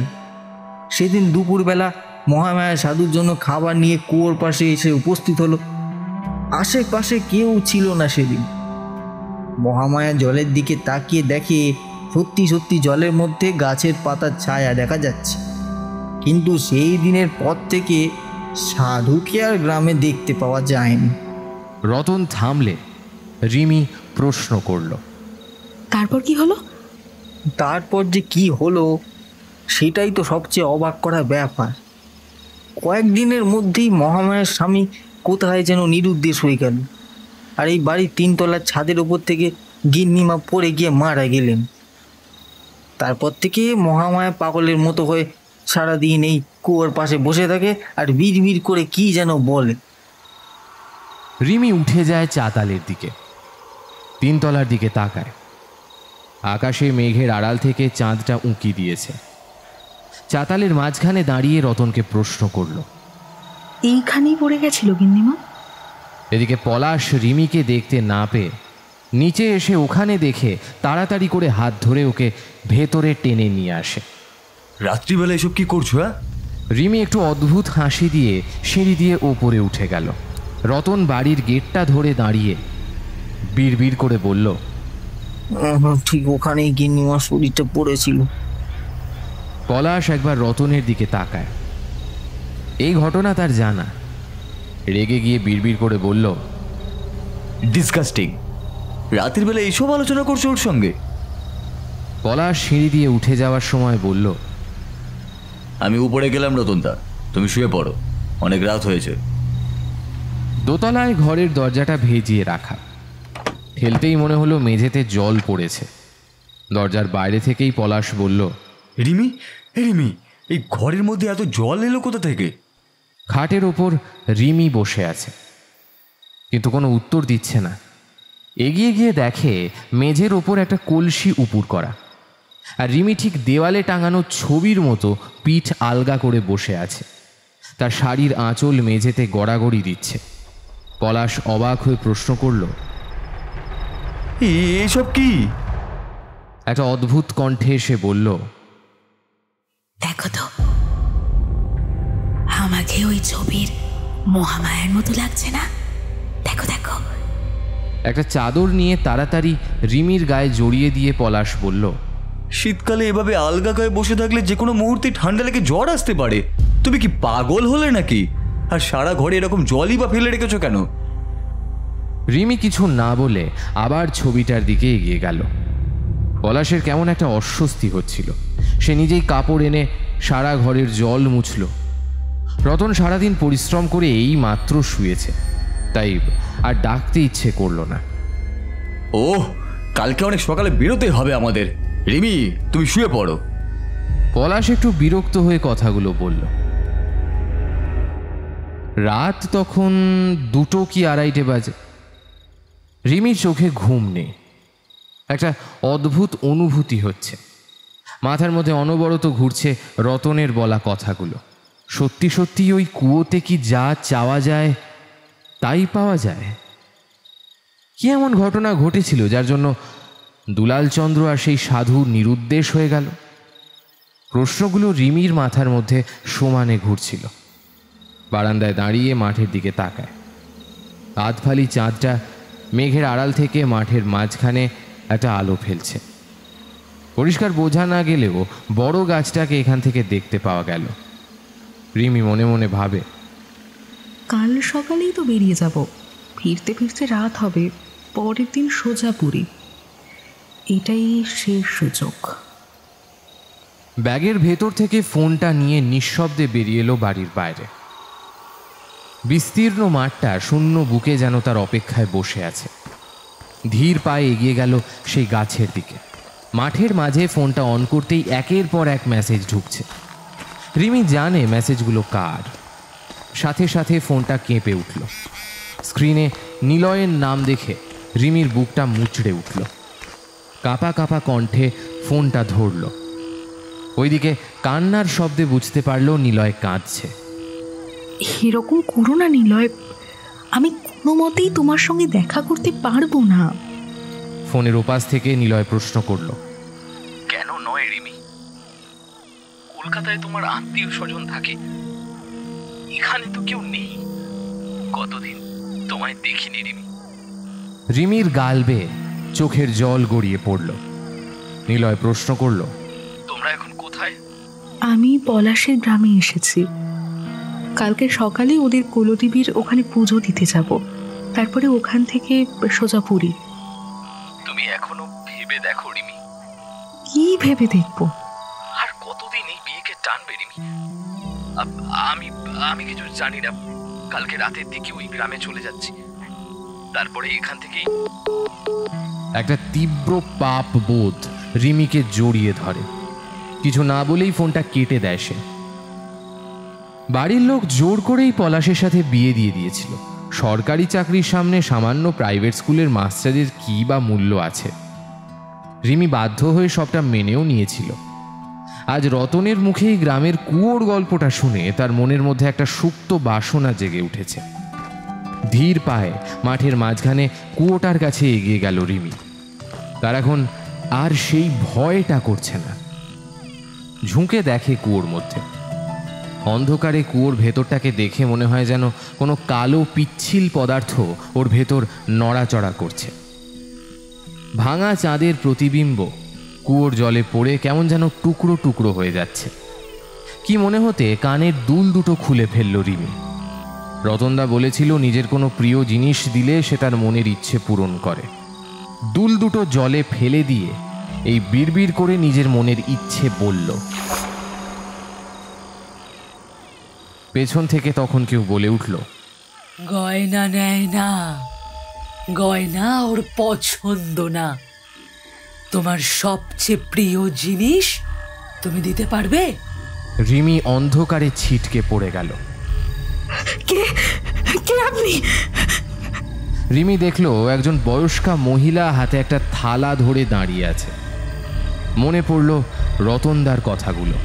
সেদিন দুপুরবেলা মহামায়া সাধুর জন্য খাবার নিয়ে কুয়োর পাশে এসে উপস্থিত হলো। আশেপাশে কেউ ছিল না সেদিন। মহামায়া জলের দিকে তাকিয়ে দেখে সত্যি সত্যি জলের মধ্যে গাছের পাতার ছায়া দেখা যাচ্ছে। কিন্তু সেই দিনের পর থেকে সাধুকে আর গ্রামে দেখতে পাওয়া যায়নি। রতন থামলে রিমি প্রশ্ন করল, তারপর কি হলো? তারপর যে কি হলো সেটাই তো সবচেয়ে অবাক করা ব্যাপার। কয়েকদিনের মধ্যেই মহামায়ার স্বামী কোথায় যেন নিরুদ্দেশ হয়ে গেল, আর এই বাড়ির 3 তলার ছাদের ওপর থেকে গিন্নিমা পড়ে গিয়ে মারা গেলেন। তারপর থেকে মহামায়া পাগলের মতো হয়ে সারাদিন এই কুয়োর পাশে বসে থাকে আর বিড়বিড় করে কি যেন বলে। রিমি উঠে যায় চাতালের দিকে, 3 তলার দিকে তাকায়। আকাশে মেঘের আড়াল থেকে চাঁদটা উঁকি দিয়েছে। চাতালের মাঝখানে দাঁড়িয়ে রতনকে প্রশ্ন করল। এইখানেই পড়ে গেছিল গিন্নিমা? এদিকে পলাশ রিমিকে দেখতে না পেয়ে নিচে এসে ওখানে দেখে তাড়াতাড়ি করে হাত ধরে ওকে ভেতরে টেনে নিয়ে আসে। রাত্রিবেলা এসব কি করছো? হ্যাঁ, রিমি একটু অদ্ভুত হাসি দিয়ে সিঁড়ি দিয়ে ওপরে উঠে গেল। রতন বাড়ির গেটটা ধরে দাঁড়িয়ে বিড়বিড় করে বলল, ঠিক ওখানেই গিন্নিমার শরীরটা পড়েছিল। পলাশ একবার রতনের দিকে তাকায়। এই ঘটনা তার জানা। রেগে গিয়ে বিড়বিড় করে বলল, ডিসকাস্টিং! রাতের বেলা এইসব আলোচনা করছো ওর সঙ্গে? পলাশ সিঁড়ি দিয়ে উঠে যাওয়ার সময় বলল, আমি উপরে গেলাম রতনদা, তুমি শুয়ে পড়ো, অনেক রাত হয়েছে। দোতলায় ঘরের দরজাটা ভেজিয়ে রাখা। ঠেলতেই মনে হলো মেঝেতে জল পড়েছে। দরজার বাইরে থেকেই পলাশ বলল, রিমি, রিমি, এই ঘরের মধ্যে এত জল এলো কোথা থেকে? খাটের ওপর রিমি বসে আছে, কিন্তু কোনো উত্তর দিচ্ছে না। এগিয়ে গিয়ে দেখে মেঝের ওপর একটা কলসি উপুর করা, আর রিমি ঠিক দেওয়ালে টাঙানো ছবির মতো পিঠ আলগা করে বসে আছে। তার শাড়ির আঁচল মেঝেতে গড়াগড়ি দিচ্ছে। পলাশ অবাক হয়ে প্রশ্ন করল, এসব কি? একটা অদ্ভুত কণ্ঠে এসে বলল, দেখো তো, আমাকে ওই ছবির মহামায়ার মতো লাগছে না? দেখো দেখো। একটা চাদর নিয়ে তাড়াতাড়ি রিমির গায়ে জড়িয়ে দিয়ে পলাশ বলল, শীতকালে এভাবে আলগা গায়ে বসে থাকলে যে কোনো মুহূর্তে ঠান্ডা লেগে জ্বর আসতে পারে। তুমি কি পাগল হলে নাকি? আর সারা ঘরে এরকম জলই বা ফেলে রেখেছো কেন? রিমি কিছু না বলে আবার ছবিটার দিকে এগিয়ে গেল। পলাশের কেমন একটা অস্বস্তি হচ্ছিল। সে নিজেই কাপড় এনে সারা ঘরের জল মুছল। রতন সারাদিন পরিশ্রম করে এই মাত্র শুয়েছে, তাই আর ডাকতে ইচ্ছে করলো না। ওহ, কালকে অনেক সকালে বেরোতে হবে আমাদের। রিমি, তুমি শুয়ে পড়ো। পলাশ একটু বিরক্ত হয়ে কথাগুলো বলল। রাত তখন 2টো কি 2:30 বাজে। রিমির চোখে ঘুম নেই। একটা অদ্ভুত অনুভূতি হচ্ছে। মাথার মধ্যে অনবরত ঘুরছে রতনের বলা কথাগুলো। সত্যি সত্যি ওই কুয়োতে কি যা চাওয়া যায় তাই পাওয়া যায়? কি এমন ঘটনা ঘটেছিল যার জন্য দুলালচন্দ্র আর সেই সাধু নিরুদ্দেশ হয়ে গেল? প্রশ্নগুলো রিমির মাথার মধ্যে সমানে ঘুরছিল। বারান্দায় দাঁড়িয়ে মাঠের দিকে তাকায়। আধফালি চাঁদটা মেঘের আড়াল থেকে মাঠের মাঝখানে একটা আলো ফেলছে। পরিষ্কার বোঝা না গেলেও বড় গাছটাকে এখান থেকে দেখতে পাওয়া গেল। রিমি মনে মনে ভাবে, কাল সকালেই তো বেরিয়ে যাব, ফিরতে ফিরতে রাত হবে, পরের দিন সোজা পুরী। এটাই শেষ সুযোগ। ব্যাগের ভেতর থেকে ফোনটা নিয়ে নিঃশব্দে বেরিয়ে এলো বাড়ির বাইরে। বিস্তীর্ণ মাঠটা শূন্য বুকে যেন তার অপেক্ষায় বসে আছে। ধীর পায়ে এগিয়ে গেল সেই গাছের দিকে। মাঠের মাঝে ফোনটা অন করতেই একের পর এক মেসেজ ঢুকছে। রিমি জানে মেসেজগুলো কার। সাথে সাথে ফোনটা কেঁপে উঠল। স্ক্রিনে নিলয়ের নাম দেখে রিমির বুকটা মুচড়ে উঠল। কাঁপা কাঁপা কণ্ঠে ফোনটা ধরল। ওইদিকে কান্নার শব্দে বুঝতে পারল নিলয় কাঁদছে। এরকম করো না নিলয়, আমি কোনো মতেই তোমার সঙ্গে দেখা করতে পারবো না। ফোনের ওপাশ থেকে নিলয় প্রশ্ন করল, কেন নয় রিমি? কলকাতায় তোমার আত্মীয় স্বজন থাকে, এখানে তো কেউ নেই। কতদিন তোমায় দেখিনি রিমি। রিমির গাল বেয়ে চোখের জল গড়িয়ে পড়ল। নিলয় প্রশ্ন করল, তোমরা এখন কোথায়? আমি পলাশের গ্রামে এসেছি। কালকে সকালে ওদের কুলদেবীর ওখানে পুজো দিতে যাব, তারপরে ওখান থেকে সোজা পুরী। তুমি এখনো ভেবে দেখো রিমি। কি ভেবে দেখবো? আর কতদিন এই বিয়েকে টানবে রিমি? আমি আমি কিছু জানি না। কালকে রাতের দিকে ওই গ্রামে চলে যাচ্ছি, তারপরে এখান থেকেই। একটা তীব্র পাপ বোধ রিমিকে জড়িয়ে ধরে। কিছু না বলেই ফোনটা কেটে দেয় সে। বাড়ির লোক জোর করেই পলাশের সাথে বিয়ে দিয়ে দিয়েছিল। সরকারি চাকরির সামনে সামান্য প্রাইভেট স্কুলের মাস্টারের কী বা মূল্য আছে? রিমি বাধ্য হয়ে সবটা মেনেও নিয়েছিল। আজ রতনের মুখেই গ্রামের কুয়োর গল্পটা শুনে তার মনের মধ্যে একটা সুপ্ত বাসনা জেগে উঠেছে। ধীর পায়ে মাঠের মাঝখানে কুয়োটার কাছে এগিয়ে গেল রিমি। তার এখন আর সেই ভয়টা করছে না। ঝুঁকে দেখে কুয়োর মধ্যে। অন্ধকারে কুয়োর ভেতরটাকে দেখে মনে হয় যেন কোনো কালো পিচ্ছিল পদার্থ ওর ভেতর নড়াচড়া করছে। ভাঙা চাঁদের প্রতিবিম্ব কুয়োর জলে পড়ে কেমন যেন টুকরো টুকরো হয়ে যাচ্ছে। কি মনে হতে কানের দুল দুটো খুলে ফেলল রিমি। রতনদা বলেছিল নিজের কোনো প্রিয় জিনিস দিলে সে তার মনের ইচ্ছে পূরণ করে। দুল দুটো জলে ফেলে দিয়ে এই বিড়বিড় করে নিজের মনের ইচ্ছে বলল। পেছন থেকে তখন কেউ বলে উঠল, গয়না নেয় না, গয়না ওর পছন্দ না। তোমার সবচেয়ে প্রিয় জিনিস তুমি দিতে পারবে? রিমি অন্ধকারে ছিটকে পড়ে গেল। কে কে আপনি? রিমি দেখল একজন বয়স্কা মহিলা হাতে একটা থালা ধরে দাঁড়িয়ে আছে। মনে পড়ল রতনদার কথাগুলো।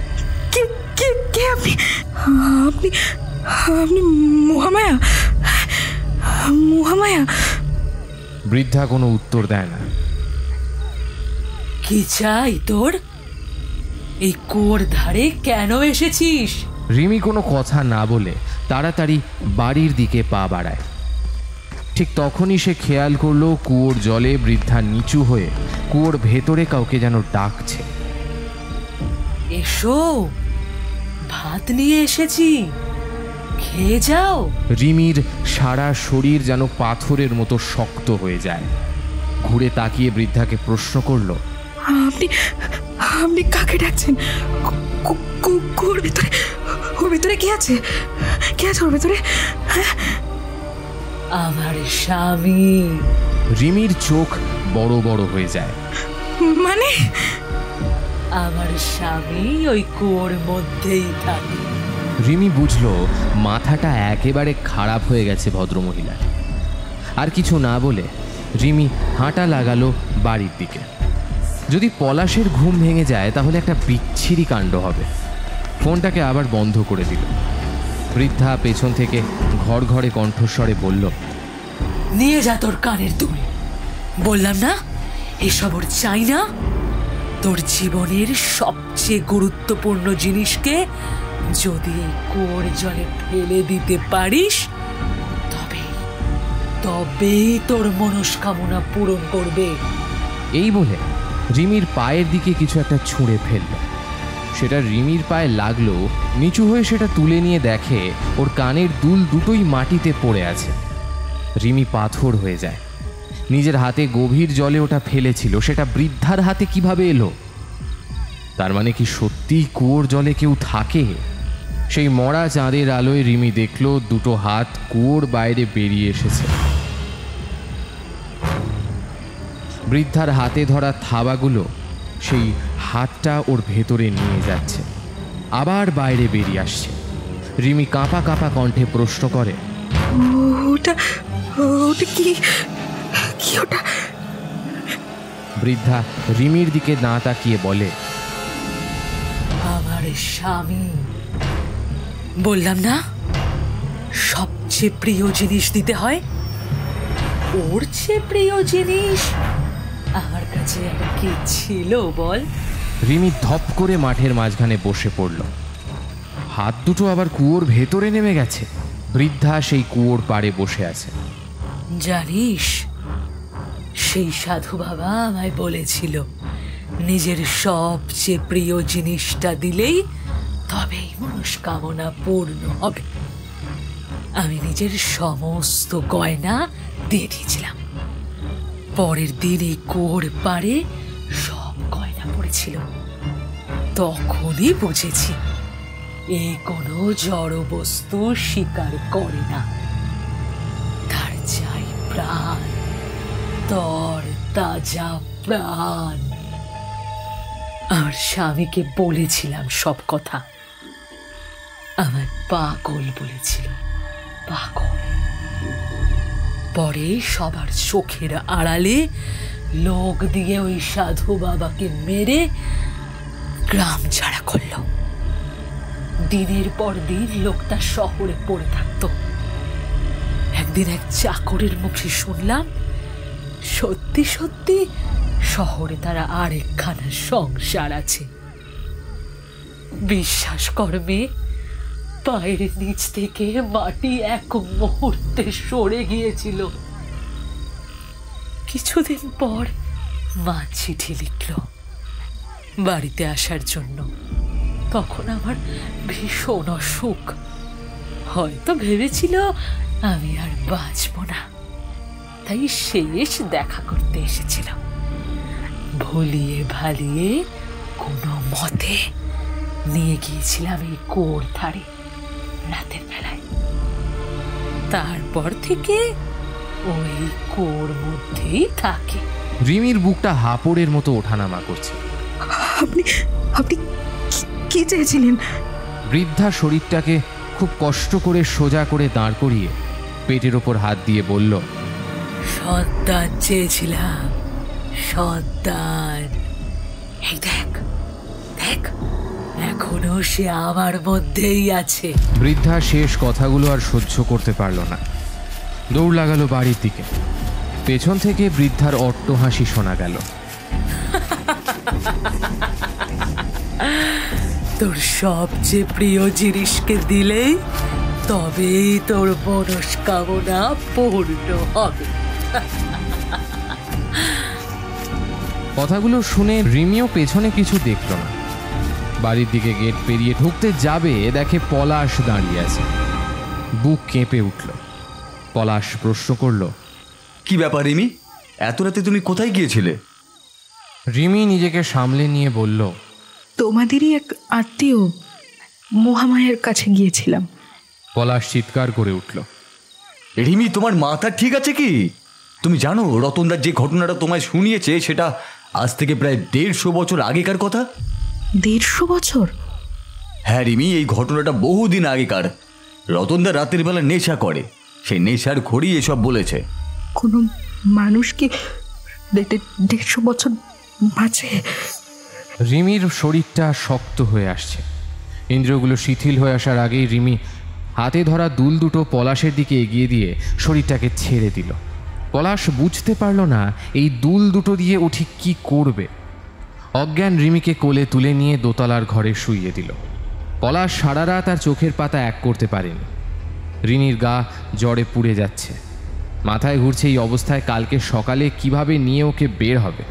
কে কে কে আপনি? আপনি আপনি মহামায়া? মহামায়া? বৃদ্ধা কোনো উত্তর দেয় না। কি চাই তোর? এই কুয়োর ধারে কেন এসেছিস? রিমি কোনো কথা না বলে তাড়াতাড়ি বাড়ির দিকে পা বাড়ায়। ঠিক তখনই সে খেয়াল করলো কুয়োর জলে বৃদ্ধা নিচু হয়ে কুয়োর ভেতরে কাউকে যেন ডাকছে। এসো, ভাত নিয়ে এসেছি, খেয়ে যাও। রিমির সারা শরীর যেন পাথরের মতো শক্ত হয়ে যায়। ঘুরে তাকিয়ে বৃদ্ধাকে প্রশ্ন করল, আপনি আপনি কাকে ডাকছেন? ওর ভিতরে, ওর ভিতরে কি আছে? কে আছে ওর ভিতরে? আমার স্বামী। রিমির চোখ বড় বড় হয়ে যায়। মানে? আমার স্বামী ওই কুয়োর মধ্যেই থাকে। রিমি বুঝলো মাথাটা একেবারে খারাপ হয়ে গেছে ভদ্রমহিলার। আর কিছু না বলে রিমি হাঁটা লাগালো বাড়ির দিকে। যদি পলাশের ঘুম ভেঙে যায় তাহলে একটা বিচ্ছিরি কাণ্ড হবে। ফোনটাকে আবার বন্ধ করে দিল। বৃদ্ধা পেছন থেকে ঘর ঘরে কণ্ঠস্বরে বলল, নিয়ে যা তোর কানের দুল। বললাম না এসব ওর চাই না। তোর জীবনের সবচেয়ে গুরুত্বপূর্ণ জিনিসকে যদি এই কুয়োর জলে ফেলে দিতে পারিস তবেই তোর মনস্কামনা পূরণ করবে। এই বলে রিমির পায়ের দিকে কিছু একটা ছুঁড়ে ফেলল। সেটা রিমির পায়ে লাগলো। নিচু হয়ে সেটা তুলে নিয়ে দেখে ওর কানের দুল দুটোই মাটিতে পড়ে আছে। রিমি পাথর হয়ে যায়। নিজের হাতে গভীর জলে ওটা ফেলেছিল, সেটা বৃদ্ধার হাতে কিভাবে এলো? তার মানে কি সত্যিই কুয়োর জলে কেউ থাকে? সেই মরা চাঁদের আলোয় রিমি দেখলো দুটো হাত কুয়োর বাইরে বেরিয়ে এসেছে। বৃদ্ধার হাতে ধরা থাবাগুলো সেই হাতটা ওর ভেতরে নিয়ে যাচ্ছে, আবার বাইরে বেরিয়ে আসছে। রিমি কাঁপা কাঁপা কণ্ঠে প্রশ্ন করে, ওটা ওটা কি কি ওটা? বৃদ্ধা রিমির দিকে না তাকিয়ে বলে, আমার স্বামী। বললাম না সবচেয়ে প্রিয় জিনিস দিতে হয়। ওর চেয়ে প্রিয় জিনিস আমার কাছে আর কি ছিল বল? রিমি ধপ করে মাঠের মাঝখানে বসে পড়ল। হাত দুটো আবার কুয়োর ভেতরে নেমে গেছে। বৃদ্ধা সেই কুয়োর পাড়ে বসে আছে। জানিস, সেই সাধু বাবা আমায় বলেছিল নিজের সবচেয়ে প্রিয় জিনিসটা দিলেই তবেই মনস্কামনা পূর্ণ হবে। আমি নিজের সমস্ত গয়না দিয়ে দিয়েছিলাম। পরের দিন এই কুয়োর পাড়ে সব গয়না পড়েছিল। তখনই বুঝেছি এই কোনো জড় বস্তু স্বীকার করে না, তার চাই প্রাণ, তর তাজা প্রাণ। আমার স্বামীকে বলেছিলাম সব কথা। আমার পাগল বলেছিল, পাগল। পরে সবার চোখের আড়ালে লোক দিয়ে ওই সাধু বাবাকে মেরে গ্রাম ছাড়া করলো। দিনের পর দিন লোকটা শহরে পড়ে থাকতো। একদিন এক চাকরের মুখে শুনলাম সত্যি সত্যি শহরে তারা আরেকখানা সংসার আছে। বিশ্বাস করবে, পায়ের নিচ থেকে মাটি এক মুহূর্তে সরে গিয়েছিল। কিছুদিন পর মা চিঠি লিখল বাড়িতে আসার জন্য। তখন আমার ভীষণ অসুখ, হয়তো ভেবেছিল আমি আর বাঁচব না, তাই শেষ দেখা করতে এসেছিল। ভুলিয়ে ভালিয়ে কোনো মতে নিয়ে গিয়েছিলাম এই কুয়োর ধারে রাতের বেলায়। তারপর থেকে ওই কুয়োর মধ্যেই থাকে। রিমির বুকটা হাঁপড়ের মতো ওঠানামা করছে। আপনি আপনি কি চেয়েছিলেন? বৃদ্ধা শরীরটাকে খুব কষ্ট করে সোজা করে দাঁড় করিয়ে পেটের ওপর হাত দিয়ে বলল, সন্তান চেয়েছিলাম, সন্তান। এই দেখ দেখ, এখনো সে আমার মধ্যেই আছে। বৃদ্ধা শেষ কথাগুলো আর সহ্য করতে পারল না, দৌড় লাগালো বাড়ির দিকে। পেছন থেকে বৃদ্ধার অট্টহাসি শোনা গেল। তোর সবচেয়ে প্রিয় জিনিসকে দিলেই তবেই তোর মনস্কামনা পূর্ণ হবে। কথাগুলো শুনে রিমিও পেছনে কিছু দেখল না। বাড়ির দিকে গেট পেরিয়ে ঢুকতে যাবে, দেখে পলাশ দাঁড়িয়ে আছে। বুক কেঁপে উঠল। পলাশ প্রশ্ন করল, কি ব্যাপার রিমি, এত রাতে তুমি কোথায় গিয়েছিলে? রিমি নিজেকে সামলে নিয়ে বলল, তোমাদেরই এক আত্মীয় মহামায়ের কাছে গিয়েছিলাম। পলাশ চিৎকার করে উঠল, রিমি, তোমার মাথা ঠিক আছে কি? তুমি জানো রতনদার যে ঘটনাটা তোমায় শুনিয়েছে সেটা আজ থেকে প্রায় 150 বছর আগেকার কথা। 150 বছর? হ্যাঁ রিমি, এই ঘটনাটা বহুদিন আগেকার। রতনদা রাতের বেলা নেশা করে, সেই নেশার ঘড়ি এসব বলেছে। কোনো মানুষ কি 150 বছর বাঁচে? রিমির শরীরটা শক্ত হয়ে আসছে। ইন্দ্রিয়গুলো শিথিল হয়ে আসার আগেই রিমি হাতে ধরা দুল দুটো পলাশের দিকে এগিয়ে দিয়ে শরীরটাকে ছেড়ে দিল। পলাশ বুঝতে পারল না এই দুল দুটো দিয়ে ও ঠিক কী করবে। অজ্ঞান রিমিকে কোলে তুলে নিয়ে দোতলার ঘরে শুইয়ে দিল। পলাশ সারা রাত আর চোখের পাতা এক করতে পারেনি। রিনির গা জ্বরে পুড়ে যাচ্ছে, মাথায় ঘুরছে এই অবস্থায় কালকে সকালে কিভাবে নিয়ে ওকে বের হবে।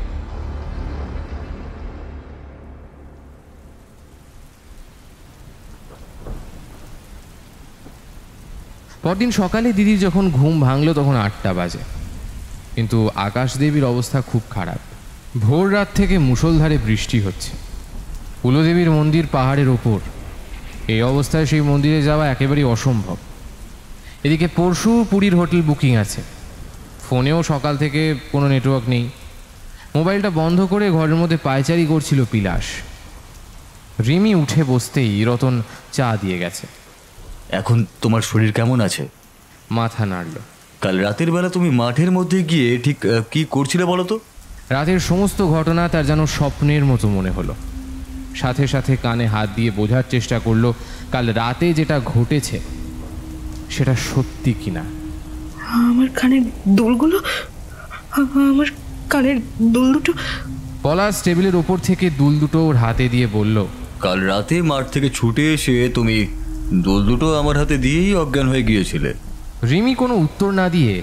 পরদিন সকালে দিদির যখন ঘুম ভাঙল তখন 8টা বাজে, কিন্তু আকাশ দেবীর অবস্থা খুব খারাপ। ভোর রাত থেকে মুষলধারে বৃষ্টি হচ্ছে। কুলদেবীর মন্দির পাহাড়ের ওপর, এই অবস্থায় সেই মন্দিরে যাওয়া একেবারেই অসম্ভব। এদিকে পরশু পুরীর হোটেল বুকিং আছে, ফোনেও সকাল থেকে কোনো নেটওয়ার্ক নেই। মোবাইলটা বন্ধ করে ঘরের মধ্যে পায়চারি করছিল পিলাস। রিমি উঠে বসতেই রতন চা দিয়ে গেছে। এখন তোমার শরীর কেমন আছে? মাথা নাড়ল। কাল রাতের বেলা তুমি মাঠের মধ্যে গিয়ে ঠিক কি করছিলে বলো তো? রাতের সমস্ত ঘটনা তার যেন স্বপ্নের মতো মনে হলো। সাথে সাথে কানে হাত দিয়ে বোঝার চেষ্টা করলো কাল রাতে যেটা ঘটেছে সেটা সত্যি কিনা। আমার কানের দুলগুলো, আমার কানের দুল দুটো। পলাশ টেবিলের ওপর থেকে দুল দুটো ওর হাতে দিয়ে বলল, কাল রাতে মাঠ থেকে ছুটে এসে তুমি দুল দুটো আমার হাতে দিয়েই অজ্ঞান হয়ে গিয়েছিলে। রিমি কোনো উত্তর না দিয়ে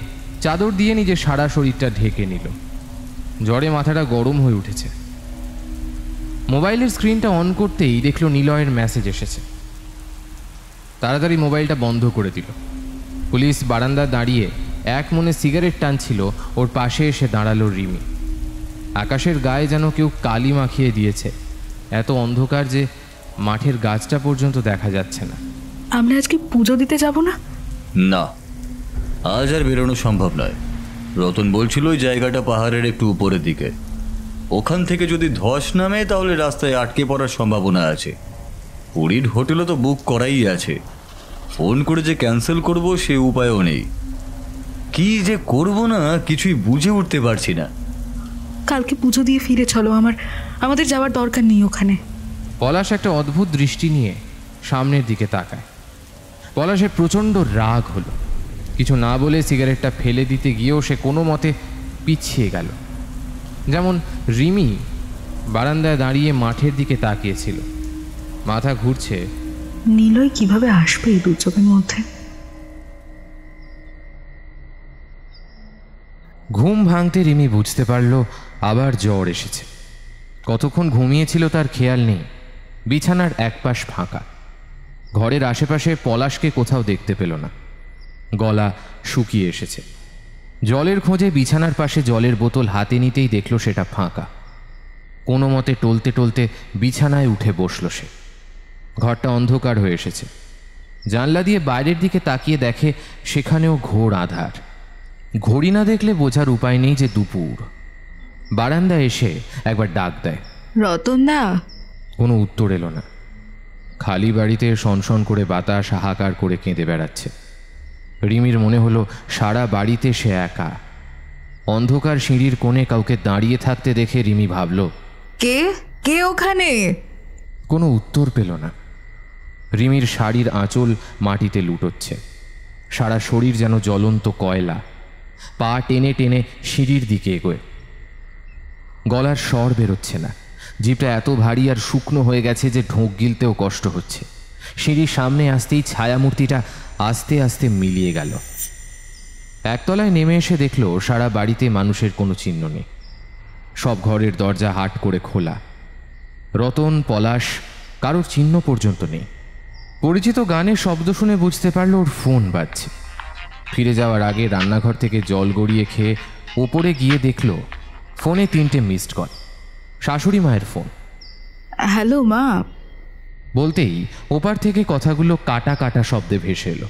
চাদর দিয়ে নিজের সারা শরীরটা ঢেকে নিল। জ্বরে মাথাটা গরম হয়ে উঠেছে। মোবাইলের স্ক্রিনটা অন করতেই দেখলো নিলয়ের মেসেজ এসেছে। তাড়াতাড়ি মোবাইলটা বন্ধ করে দিল। পুলিশ বারান্দা দাঁড়িয়ে এক মনে সিগারেট টানছিল, ওর পাশে এসে দাঁড়ালো রিমি। আকাশের গায়ে যেন কেউ কালি মাখিয়ে দিয়েছে, এত অন্ধকার যে মাঠের গাছটা পর্যন্ত দেখা যাচ্ছে না। আমরা আজকে পুজো দিতে যাব না? না, আজ আর বেরোনো সম্ভব নয়। রতন বলছিল ওই জায়গাটা পাহাড়ের একটু উপরের দিকে, ওখান থেকে যদি ধস নামে তাহলে রাস্তায় আটকে পড়ার সম্ভাবনা আছে। পুরীর হোটেলও তো বুক করাই আছে, ফোন করে যে ক্যান্সেল করব সে উপায়ও নেই। কি যে করব না কিছুই বুঝে উঠতে পারছি না। কালকে পুজো দিয়ে ফিরে চলো, আমাদের যাওয়ার দরকার নেই ওখানে। পলাশ একটা অদ্ভুত দৃষ্টি নিয়ে সামনের দিকে তাকায়। পলাশের প্রচণ্ড রাগ হলো। কিছু না বলে সিগারেটটা ফেলে দিতে গিয়েও সে কোনো মতে পিছিয়ে গেল। যেমন রিমি বারান্দায় দাঁড়িয়ে মাঠের দিকে তাকিয়েছিল, মাথা ঘুরছে। নিলয় কিভাবে আসবে এই দু চোখের মধ্যে? ঘুম ভাঙতে রিমি বুঝতে পারল আবার জ্বর এসেছে। কতক্ষণ ঘুমিয়েছিল তার খেয়াল নেই। বিছানার এক পাশ ফাঁকা। ঘরের আশেপাশে পলাশকে কোথাও দেখতে পেল না। গলা শুকিয়ে এসেছে। জলের খোঁজে বিছানার পাশে জলের বোতল হাতে নিতেই দেখল সেটা ফাঁকা। কোনো মতে টলতে টলতে বিছানায় উঠে বসল সে। ঘরটা অন্ধকার হয়ে এসেছে। জানলা দিয়ে বাইরের দিকে তাকিয়ে দেখে সেখানেও ঘোর আধার। ঘড়ি না দেখলে বোঝার উপায় নেই যে দুপুর। বারান্দায় এসে একবার ডাক দেয়, রতনদা। কোনো উত্তর এলো না। খালি বাড়িতে সনসন করে বাতাস হাহাকার করে কেঁদে বেড়াচ্ছে। রিমির মনে হলো সারা বাড়িতে সে একা। অন্ধকার সিঁড়ির কোণে কাউকে দাঁড়িয়ে থাকতে দেখে রিমি ভাবল, কে কে ওখানে? কোনো উত্তর পেল না। রিমির শাড়ির আঁচল মাটিতে লুটোচ্ছে। সারা শরীর যেন জ্বলন্ত কয়লা। পা টেনে টেনে সিঁড়ির দিকে এগোয়। গলার স্বর বেরোচ্ছে না। জিভটা এত ভারী আর শুকনো হয়ে গেছে যে ঢোক গিলতেও কষ্ট হচ্ছে। সিঁড়ির সামনে আসতেই ছায়ামূর্তিটা আস্তে আস্তে মিলিয়ে গেল। একতলায় নেমে এসে দেখল সারা বাড়িতে মানুষের কোনো চিহ্ন নেই। সব ঘরের দরজা হাট করে খোলা। রতন, পলাশ, কারোর চিহ্ন পর্যন্ত নেই। পরিচিত গানের শব্দ শুনে বুঝতে পারল ওর ফোন বাজছে। ফিরে যাওয়ার আগে রান্নাঘর থেকে জল গড়িয়ে খেয়ে ওপরে গিয়ে দেখল ফোনে 3টে মিসড কল। শাশুড়ি মায়ের ফোন। হ্যালো মা। বলতেই ওপার থেকে কথাগুলো কাটা কাটা শব্দে ভেসে এলো।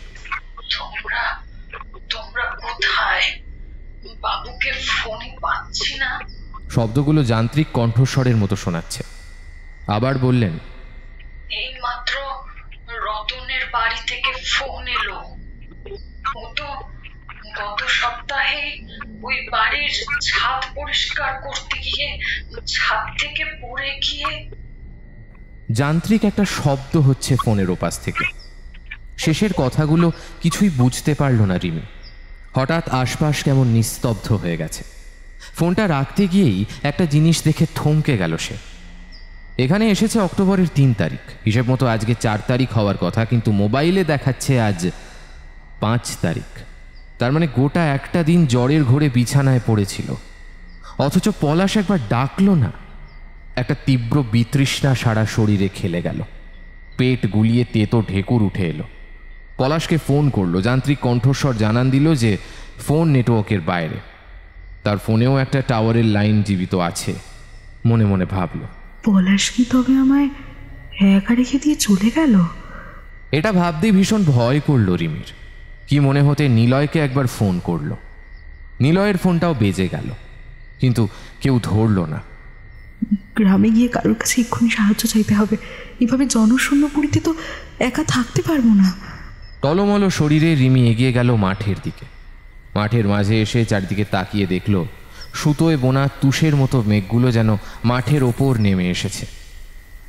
তোমরা কোথায়? বাবুকে ফোনে পাচ্ছি না। শব্দগুলো যান্ত্রিক কণ্ঠস্বরের মতো শোনাচ্ছে। আবার বললেন, এইমাত্র রতনের বাড়ি থেকে ফোন এলো। ও তো গত সপ্তাহে ওই বাড়ির ছাদ পরিষ্কার করতে গিয়ে ছাদ থেকে পড়ে গিয়ে। যান্ত্রিক একটা শব্দ হচ্ছে ফোনের ওপাশ থেকে। শেষের কথাগুলো কিছুই বুঝতে পারল না রিমি। হঠাৎ আশপাশ কেমন নিস্তব্ধ হয়ে গেছে। ফোনটা রাখতে গিয়েই একটা জিনিস দেখে থমকে গেল সে। এখানে এসেছে অক্টোবরের 3 তারিখ। হিসেব মতো আজকে 4 তারিখ হওয়ার কথা, কিন্তু মোবাইলে দেখাচ্ছে আজ 5 তারিখ। তার মানে গোটা একটা দিন জ্বরের ঘোরে বিছানায় পড়েছিল। অথচ পলাশ একবার ডাকলো না। একটা তীব্র বিতৃষ্ণা সারা শরীরে খেলে গেল। পেট গুলিয়ে তেতো ঢেকুর উঠে এলো। পলাশকে ফোন করলো। যান্ত্রিক কণ্ঠস্বর জানান দিল যে ফোন নেটওয়ার্কের বাইরে। তার ফোনেও একটা টাওয়ারের লাইন জীবিত আছে। মনে মনে ভাবল, পলাশ কি তবে আমায় একা রেখে দিয়ে চলে গেল? এটা ভাবতেই ভীষণ ভয় করল রিমির। কি মনে হতে নিলয়কে একবার ফোন করলো। নিলয়ের ফোনটাও বেজে গেল, কিন্তু কেউ ধরল না। গ্রামে গিয়ে কারোর কাছে এক্ষুনি সাহায্য চাইতে হবে। এভাবে জনশূন্য পুরীতে তো একা থাকতে পারবো না। টলমল শরীরে রিমি এগিয়ে গেল মাঠের দিকে। মাঠের মাঝে এসে চারদিকে তাকিয়ে দেখল সুতোয় বোনা তুষের মতো মেঘগুলো যেন মাঠের ওপর নেমে এসেছে।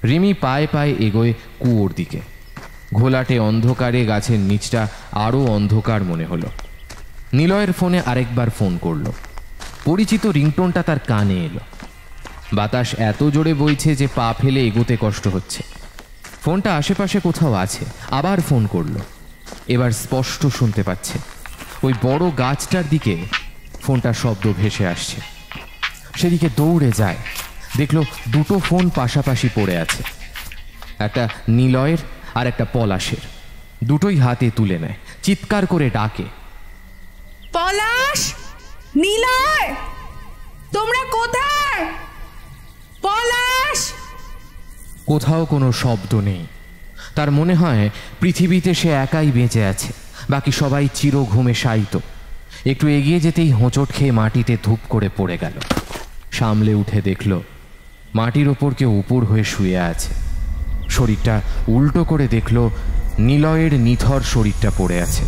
রিমি পায়ে পায়ে এগোয় কুয়োর দিকে। ঘোলাটে অন্ধকারে গাছের নিচটা আরও অন্ধকার মনে হলো। নিলয়ের ফোনে আরেকবার ফোন করল। পরিচিত রিংটোনটা তার কানে এলো। বাতাস এত জোরে বইছে যে পা ফেলে এগোতে কষ্ট হচ্ছে। ফোনটা আশেপাশে কোথাও আছে। আবার ফোন করল। এবার স্পষ্ট শুনতে পাচ্ছে। ওই বড় গাছটার দিকে ফোনটা শব্দ ভেসে আসছে। সেদিকে দৌড়ে যায়। দেখল 2টো ফোন পাশাপাশি পড়ে আছে। একটা নিলয়ের আর একটা পলাশের। দুটোই হাতে তুলে নেয়। চিৎকার করে ডাকে, পলাশ, নিলয়, তোমরা কোথায়? পলাশ! কোথাও কোনো শব্দ নেই। তার মনে হয় পৃথিবীতে সে একাই বেঁচে আছে। বাকি সবাই চির ঘুমে শায়িত। একটু এগিয়ে যেতেই হোঁচট খেয়ে মাটিতে ধূপ করে পড়ে গেল। সামলে উঠে দেখল মাটির ওপর কেউ উপর হয়ে শুয়ে আছে। শরীরটা উল্টো করে দেখল নিলয়ের নিথর শরীরটা পড়ে আছে।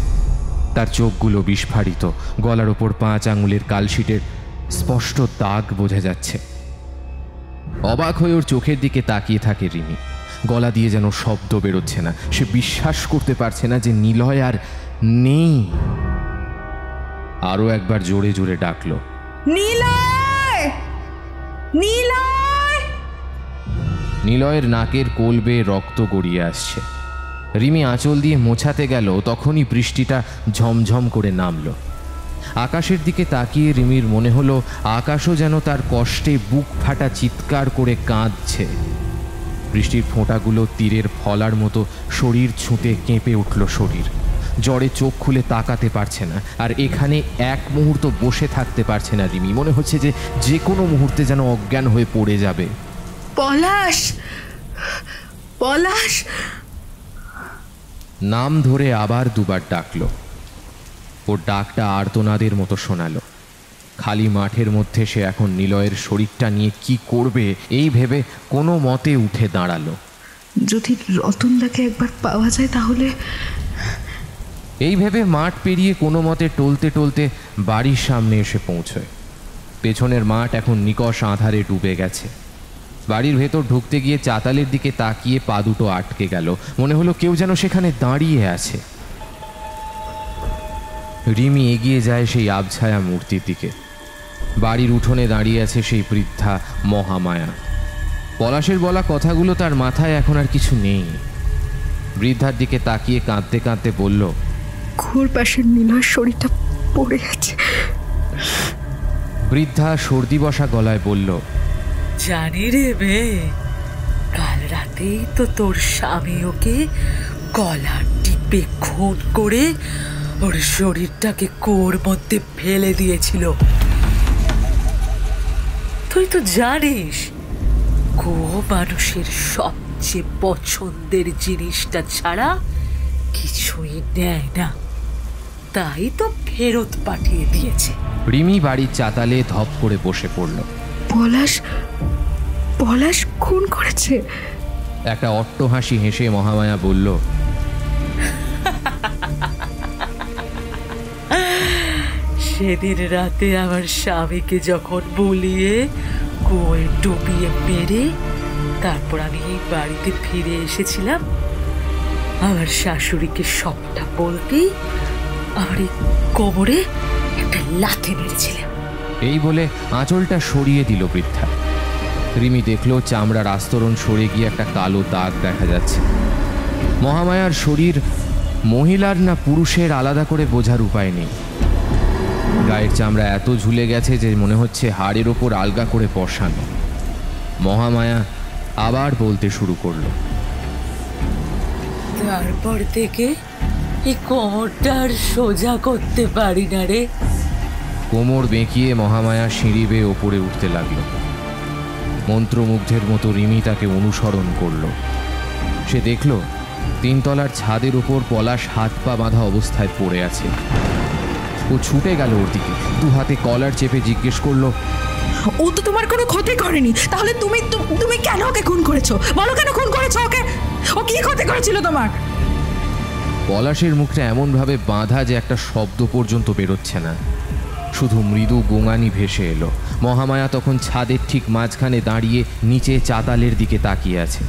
তার চোখগুলো বিস্ফারিত। গলার ওপর 5 আঙুলের কালশিটের স্পষ্ট দাগ বোঝা যাচ্ছে। অবাক হয়ে ওর চোখের দিকে তাকিয়ে থাকে রিমি। গলা দিয়ে যেন শব্দ বেরোচ্ছে না। সে বিশ্বাস করতে পারছে না যে নিলয় আর নেই। আরো একবার জোরে জোরে ডাকলো, নিলয়! নিলয়! নিলয়ের নাকের কোল বেয়ে রক্ত গড়িয়ে আসছে। রিমি আঁচল দিয়ে মোছাতে গেল, তখনই বৃষ্টিটা ঝমঝম করে নামল। আকাশের দিকে তাকিয়ে রিমির মনে হলো আকাশও যেন তার কষ্টে বুক ফাটা চিৎকার করে কাঁদছে। বৃষ্টির ফোঁটাগুলো তীরের ফলার মতো শরীর ছুঁতে কেঁপে উঠল শরীর। জ্বরে চোখ খুলে তাকাতে পারছে না, আর এখানে এক মুহূর্ত বসে থাকতে পারছে না রিমি। মনে হচ্ছে যে যে কোনো মুহূর্তে যেন অজ্ঞান হয়ে পড়ে যাবে। পলাশ! পলাশ! নাম ধরে আবার দুবার ডাকলো। ওর ডাকটা আর্তনাদের মতো শোনালো। খালি মাঠের মধ্যে সে এখন নিলয়ের শরীরটা নিয়ে কি করবে এই ভেবে কোনো মতে উঠে দাঁড়ালো। যদি রতনদাকে একবার পাওয়া যায় তাহলে। এই ভেবে মাঠ পেরিয়ে কোনো মতে টলতে টলতে বাড়ির সামনে এসে পৌঁছয়। পেছনের মাঠ এখন নিকষ আঁধারে ডুবে গেছে। বাড়ির ভেতর ঢুকতে গিয়ে চাতালের দিকে তাকিয়ে পা দুটো আটকে গেল। মনে হলো কেউ যেন সেখানে দাঁড়িয়ে আছে। রিমি এগিয়ে যায় সেই আবছায়া মূর্তির দিকে। বাড়ির উঠোনে দাঁড়িয়ে আছে সেই বৃদ্ধা মহামায়া। পলাশের বলা কথাগুলো তার মাথায় এখন আর কিছু নেই। বৃদ্ধার দিকে তাকিয়ে কাঁদতে কাঁদতে বলল, ঘোর পাশের নিলয়ের শরীরটা পড়ে গেছে। বৃদ্ধা সর্দি বসা গলায় বলল, জানি রে মেয়ে, কাল রাতেই তো তোর স্বামী ওকে গলা টিপে খুন করে ওর শরীরটাকে কুয়োর মধ্যে ফেলে দিয়েছিল। তুই তো জানিস কুয়ো মানুষের সবচেয়ে পছন্দের জিনিসটা ছাড়া কিছুই নেয় না, তাই তো ফেরত পাঠিয়ে দিয়েছে। রিমি বাড়ির চাতালে ধপ করে বসে পড়ল। পলাশ! পলাশ খুন করেছে? একটা অট্টহাসি হেসে মহামায়া বলল, সেদিন রাতে আমার স্বামীকে যখন বলিয়ে কুয়োয় ডুবিয়ে মেরে তারপর আমি এই বাড়িতে ফিরে এসেছিলাম, আমার শাশুড়িকে সবটা বলতেই আমার এই কোমরে একটা লাথি মেরেছিলাম। এই বলে আঁচলটা সরিয়ে দিল বৃদ্ধা। রিমি দেখলো চামড়ার আস্তরণ সরে গিয়ে একটা কালো দাগ দেখা যাচ্ছে। মহামায়ার শরীর মহিলার না পুরুষের আলাদা করে বোঝার উপায় নেই। গায়ের চামড়া এত ঝুলে গেছে যে মনে হচ্ছে হাড়ের ওপর আলগা করে বসানো। মহামায়া আবার বলতে শুরু করলো, তারপর থেকে এই কোমরটা আর সোজা করতে পারি না রে। কোমর বেঁকিয়ে মহামায়া সিঁড়ি বেয়ে ওপরে উঠতে লাগলো। মন্ত্রমুগ্ধের মতো রিমি তাকে অনুসরণ করলো। সে দেখল তিনতলার ছাদের উপর পলাশ হাত পা বাঁধা অবস্থায় পড়ে আছে। ও ছুটে গেল ওর দিকে, দু হাতে কলার চেপে জিজ্ঞেস করলো, ও তো তোমার কোনো ক্ষতি করেনি, তাহলে তুমি তুমি কেন ওকে খুন করেছো? বলো কেন খুন করেছো ওকে? ও কি ক্ষতি করেছিল তোমার? পলাশের মুখটা এমনভাবে বাঁধা যে একটা শব্দ পর্যন্ত বেরোচ্ছে না, শুধু মৃদু গোঙানি ভেসে এলো। মহামায়া তখন ছাদের ঠিক মাঝখানে দাঁড়িয়ে নিচে চাতালের দিকে তাকিয়ে আছে।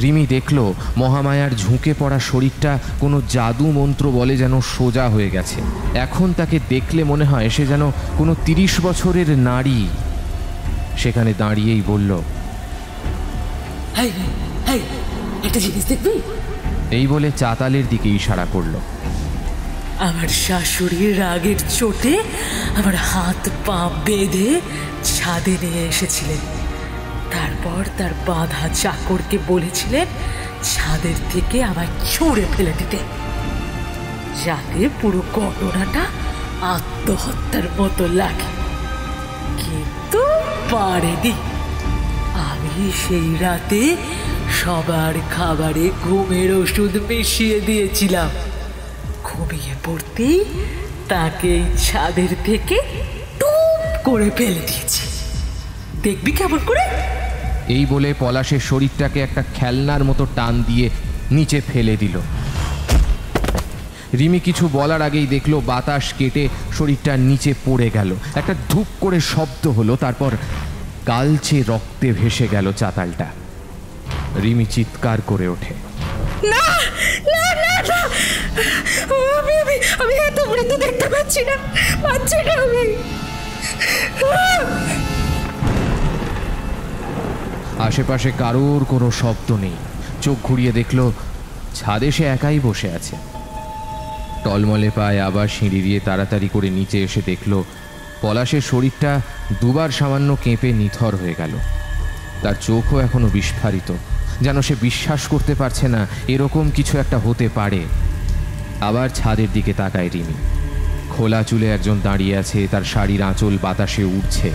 রিমি দেখল মহামায়ার ঝুঁকে পড়া শরীরটা কোনো জাদু মন্ত্র বলে যেন সোজা হয়ে গেছে। এখন তাকে দেখলে মনে হয় সে যেন কোনো 30 বছরের নারী। সেখানে দাঁড়িয়েই বলল, একটা জিনিস দেখবি? এই বলে চাতালের দিকে ইশারা করলো। আমার শাশুড়ির রাগের চোটে আমার হাত পা বেঁধে ছাদে নিয়ে এসেছিলেন। তারপর তার বাঁধা চাকরকে বলেছিলেন ছাদের থেকে আমায় ছুঁড়ে ফেলে দিতে, যাতে পুরো ঘটনাটা আত্মহত্যার মতো লাগে। কিন্তু পারেনি। আমি সেই রাতে সবার খাবারে ঘুমের ওষুধ মিশিয়ে দিয়েছিলাম। ঘুমিয়ে পড়তেই তাকে ছাদের থেকে টুপ করে ফেলে দিয়েছি। দেখবি কেমন করে? এই বলে পলাশের শরীরটাকে একটা খেলনার মতো টান দিয়ে নিচে ফেলে দিল। রিমি কিছু বলার আগেই দেখলো বাতাস কেটে শরীরটা নিচে পড়ে গেল। একটা ধূপ করে শব্দ হলো, তারপর কালচে রক্তে ভেসে গেল চাতালটা। রিমি চিৎকার করে ওঠে। না না না না, আমি এত মৃত্যু দেখতে পাচ্ছি না আমি। আশেপাশে কারোর কোনো শব্দ নেই। চোখ ঘুরিয়ে দেখল ছাদে সে একাই বসে আছে। টলমলে পায়ে আবার সিঁড়ি দিয়ে তাড়াতাড়ি করে নিচে এসে দেখল পলাশের শরীরটা দুবার সামান্য কেঁপে নিথর হয়ে গেল। তার চোখও এখনো বিস্ফারিত, যেন সে বিশ্বাস করতে পারছে না এরকম কিছু একটা হতে পারে। আবার ছাদের দিকে তাকায় রিমি। খোলা চুলে একজন দাঁড়িয়ে আছে, তার শাড়ির আঁচল বাতাসে উড়ছে।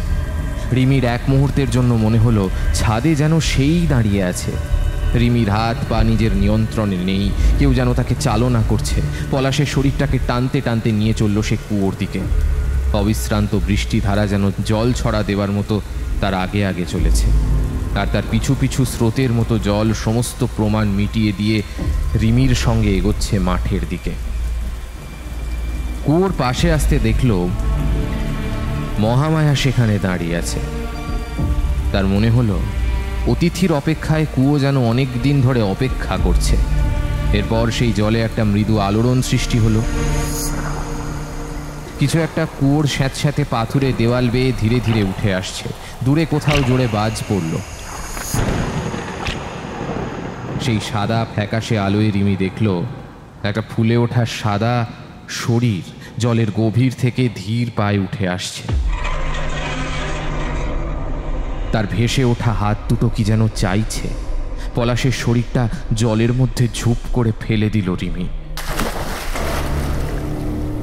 রিমির এক মুহূর্তের জন্য মনে হলো ছাদে যেন সেই দাঁড়িয়ে আছে। রিমির হাত পা নিজের নিয়ন্ত্রণে নেই, কেউ যেন তাকে চালনা করছে। পলাশের শরীরটাকে টানতে টানতে নিয়ে চলল সে কুয়োর দিকে। অবিশ্রান্ত বৃষ্টিধারা যেন জল ছড়া দেওয়ার মতো তার আগে আগে চলেছে, আর তার পিছু পিছু স্রোতের মতো জল সমস্ত প্রমাণ মিটিয়ে দিয়ে রিমির সঙ্গে এগোচ্ছে মাঠের দিকে। কুয়োর পাশে আসতে দেখল মহামায়া সেখানে দাঁড়িয়ে আছে। তার মনে হলো অতিথির অপেক্ষায় কুয়ো যেন অনেক দিন ধরে অপেক্ষা করছে। এরপর সেই জলে একটা মৃদু আলোড়ন সৃষ্টি হলো। কিছু একটা কুয়োর স্যাঁতস্যাঁতে পাথুরে দেওয়াল বেয়ে ধীরে ধীরে উঠে আসছে। দূরে কোথাও জোরে বাজ পড়ল। সেই সাদা ফ্যাকাশে আলোয় রিমি দেখল একটা ফুলে ওঠা সাদা শরীর জলের গভীর থেকে ধীর পায়ে উঠে আসছে। তার ভেসে ওঠা হাত দুটো কি যেন চাইছে। পলাশের শরীরটা জলের মধ্যে ঝুপ করে ফেলে দিল রিমি।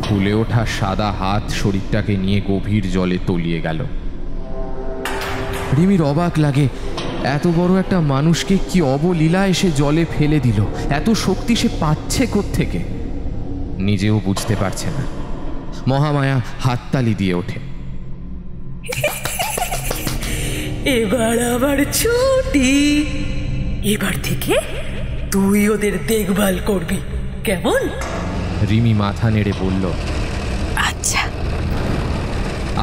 ফুলে ওঠা সাদা হাত শরীরটাকে নিয়ে গভীর জলে তলিয়ে গেল। রিমির অবাক লাগে, এত বড় একটা মানুষকে কি অবলীলা এসে জলে ফেলে দিল। এত শক্তি সে পাচ্ছে কোত্থেকে নিজেও বুঝতে পারছে না। মহামায়া হাততালি দিয়ে ওঠে। এবার আবার ছুটি, এবার থেকে তুই ওদের দেখভাল করবি, কেমন? রিমি মাথা নেড়ে বলল, আচ্ছা।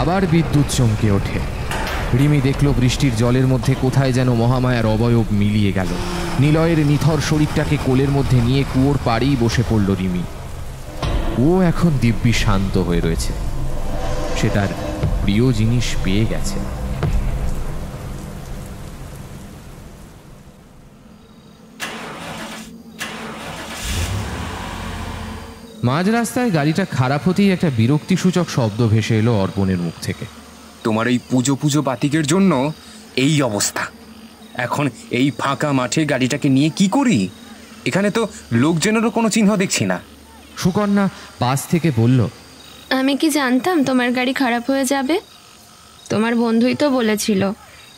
আবার বিদ্যুৎ চমকে ওঠে। রিমি দেখল বৃষ্টির জলের মধ্যে কোথায় যেন মহামায়ার অবয়ব মিলিয়ে গেল। নিলয়ের নিথর শরীরটাকে কোলের মধ্যে নিয়ে কুয়োর পাড়েই বসে পড়ল রিমি। ও এখন দিব্যি শান্ত হয়ে রয়েছে। সে তার প্রিয় জিনিস পেয়ে গেছে। মাঝ রাস্তায় গাড়িটা খারাপ হতেই একটা বিরক্তিসূচক শব্দ ভেসে এলো অর্পণের মুখ থেকে। তোমার এই পুজো পুজো বাতিকের জন্য এই অবস্থা। এখন এই ফাঁকা মাঠে গাড়িটাকে নিয়ে কি করি? এখানে তো লোকজনেরও কোনো চিহ্ন দেখছি না। সুকন্যা পাশ থেকে বলল, আমি কি জানতাম তোমার গাড়ি খারাপ হয়ে যাবে? তোমার বন্ধুই তো বলেছিল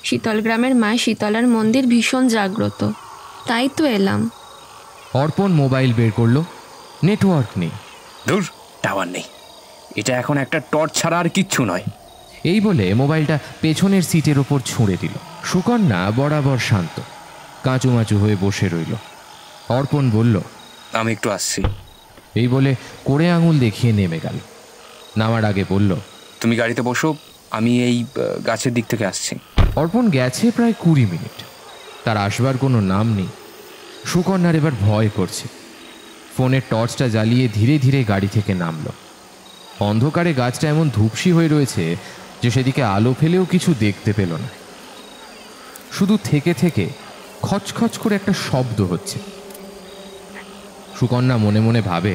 শীতল গ্রামের মা শীতলার মন্দির ভীষণ জাগ্রত, তাই তো এলাম। অর্পণ মোবাইল বের করলো। নেটওয়ার্ক নেই। দূর, টাওয়ার নেই। এটা এখন একটা টর্চ ছাড়া আর কিচ্ছু নয়। এই বলে মোবাইলটা পেছনের সিটের ওপর ছুঁড়ে দিল। সুকন্যা বরাবর শান্ত, কাঁচুমাচু হয়ে বসে রইল। অর্পণ বলল, আমি একটু আসছি। এই বলে কোড়ে আঙুল দেখিয়ে নেমে গেল। নামার আগে বলল, তুমি গাড়িতে বসো, আমি এই গাছের দিক থেকে আসছি। অর্পণ গেছে প্রায় 20 মিনিট। তার আসবার কোনো নাম নেই। সুকন্যার এবার ভয় করছে। ফোনের টর্চটা জ্বালিয়ে ধীরে ধীরে গাড়ি থেকে নামল। অন্ধকারে গাছটা এমন ধূপসি হয়ে রয়েছে যে সেদিকে আলো ফেলেও কিছু দেখতে পেল না। শুধু থেকে থেকে খচখচ করে একটা শব্দ হচ্ছে। সুকন্যা মনে মনে ভাবে,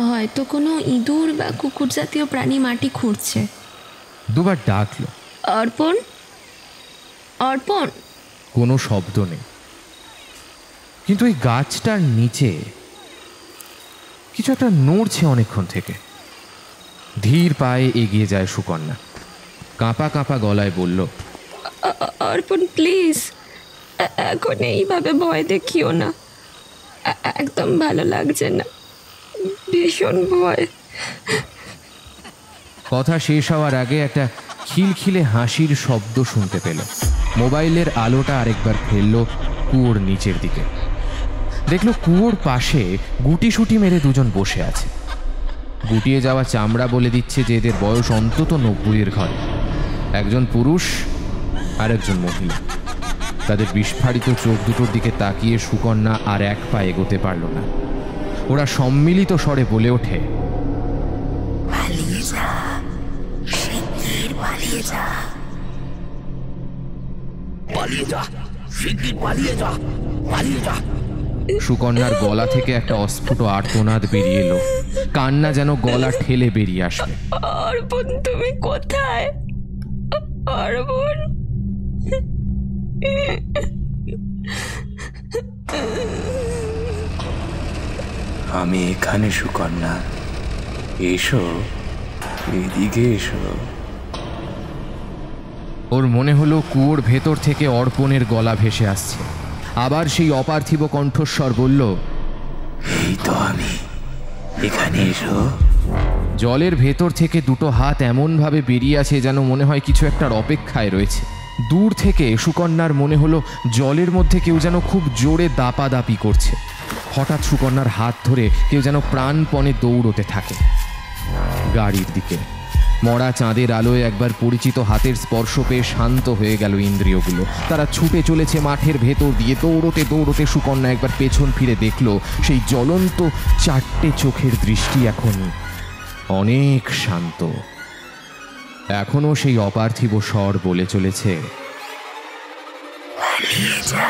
হয়তো কোনো ইঁদুর বা কুকুর জাতীয় প্রাণী মাটি খুঁড়ছে। দুবার ডাকলো, অর্পণ, অর্পণ। কোনো শব্দ নেই। কিন্তু এই গাছটার নিচে কিছু একটা নড়ছে অনেকক্ষণ থেকে। ধীর পায়ে এগিয়ে যায় সুকন্যা। কাঁপা কাঁপা গলায় বলল, অর্পণ প্লিজ, এখন এইভাবে ভয় দেখিও না, একদম ভালো লাগছে না, ভীষণ ভয়। কথা শেষ হওয়ার আগে একটা খিলখিলে হাসির শব্দ শুনতে পেল। মোবাইলের আলোটা আরেকবার ফেললো কুয়োর নিচের দিকে। দেখলো কুয়োর পাশে গুটিসুটি মেরে দুজন বসে আছে। গুটিয়ে যাওয়া চামড়া বলে দিচ্ছে যে এদের বয়স অন্তত 90-এর ঘরে। একজন পুরুষ আর একজন মহিলা। তাদের বিস্ফারিত চোখ দুটোর দিকে তাকিয়ে সুকন্যা আর এক পা এগোতে পারল না। ওরা সম্মিলিত স্বরে বলে ওঠে, পালিয়ে যা, শিগগির পালিয়ে যা, পালিয়ে যা, শিগগির পালিয়ে যা, পালিয়ে যা। সুকন্যার গলা থেকে একটা অস্ফুট আর্তনাদ বেরিয়ে এলো, কান্না যেন গলা ঠেলে বেরিয়ে আসবে। অর্পণ, তুমি কোথায়? অর্পণ, আমি এখানে সুকন্যা, এসো, এদিকে এসো। ওর মনে হলো কুয়োর ভেতর থেকে অর্পণের গলা ভেসে আসছে। আবার সেই অপার্থিব কণ্ঠস্বর বলল, এই তো আমি, এখানে এসো। জলের ভেতর থেকে দুটো হাত এমনভাবে বেরিয়ে আছে যেন মনে হয় কিছু একটার অপেক্ষায় রয়েছে। দূর থেকে সুকন্যার মনে হলো জলের মধ্যে কেউ যেন খুব জোরে দাপাদাপি করছে। হঠাৎ সুকন্যার হাত ধরে কেউ যেন প্রাণপণে দৌড়তে থাকে গাড়ির দিকে। মরা চাঁদের আলোয় একবার পরিচিত হাতের স্পর্শ পেয়ে শান্ত হয়ে গেল ইন্দ্রিয়গুলো। তারা ছুটে চলেছে মাঠের ভেতর দিয়ে। দৌড়তে দৌড়তে সুকন্যা একবার পেছন ফিরে দেখল সেই জ্বলন্ত চারটে চোখের দৃষ্টি এখন অনেক শান্ত। এখনো সেই অপার্থিব স্বর বলে চলেছে, পালিয়ে যা।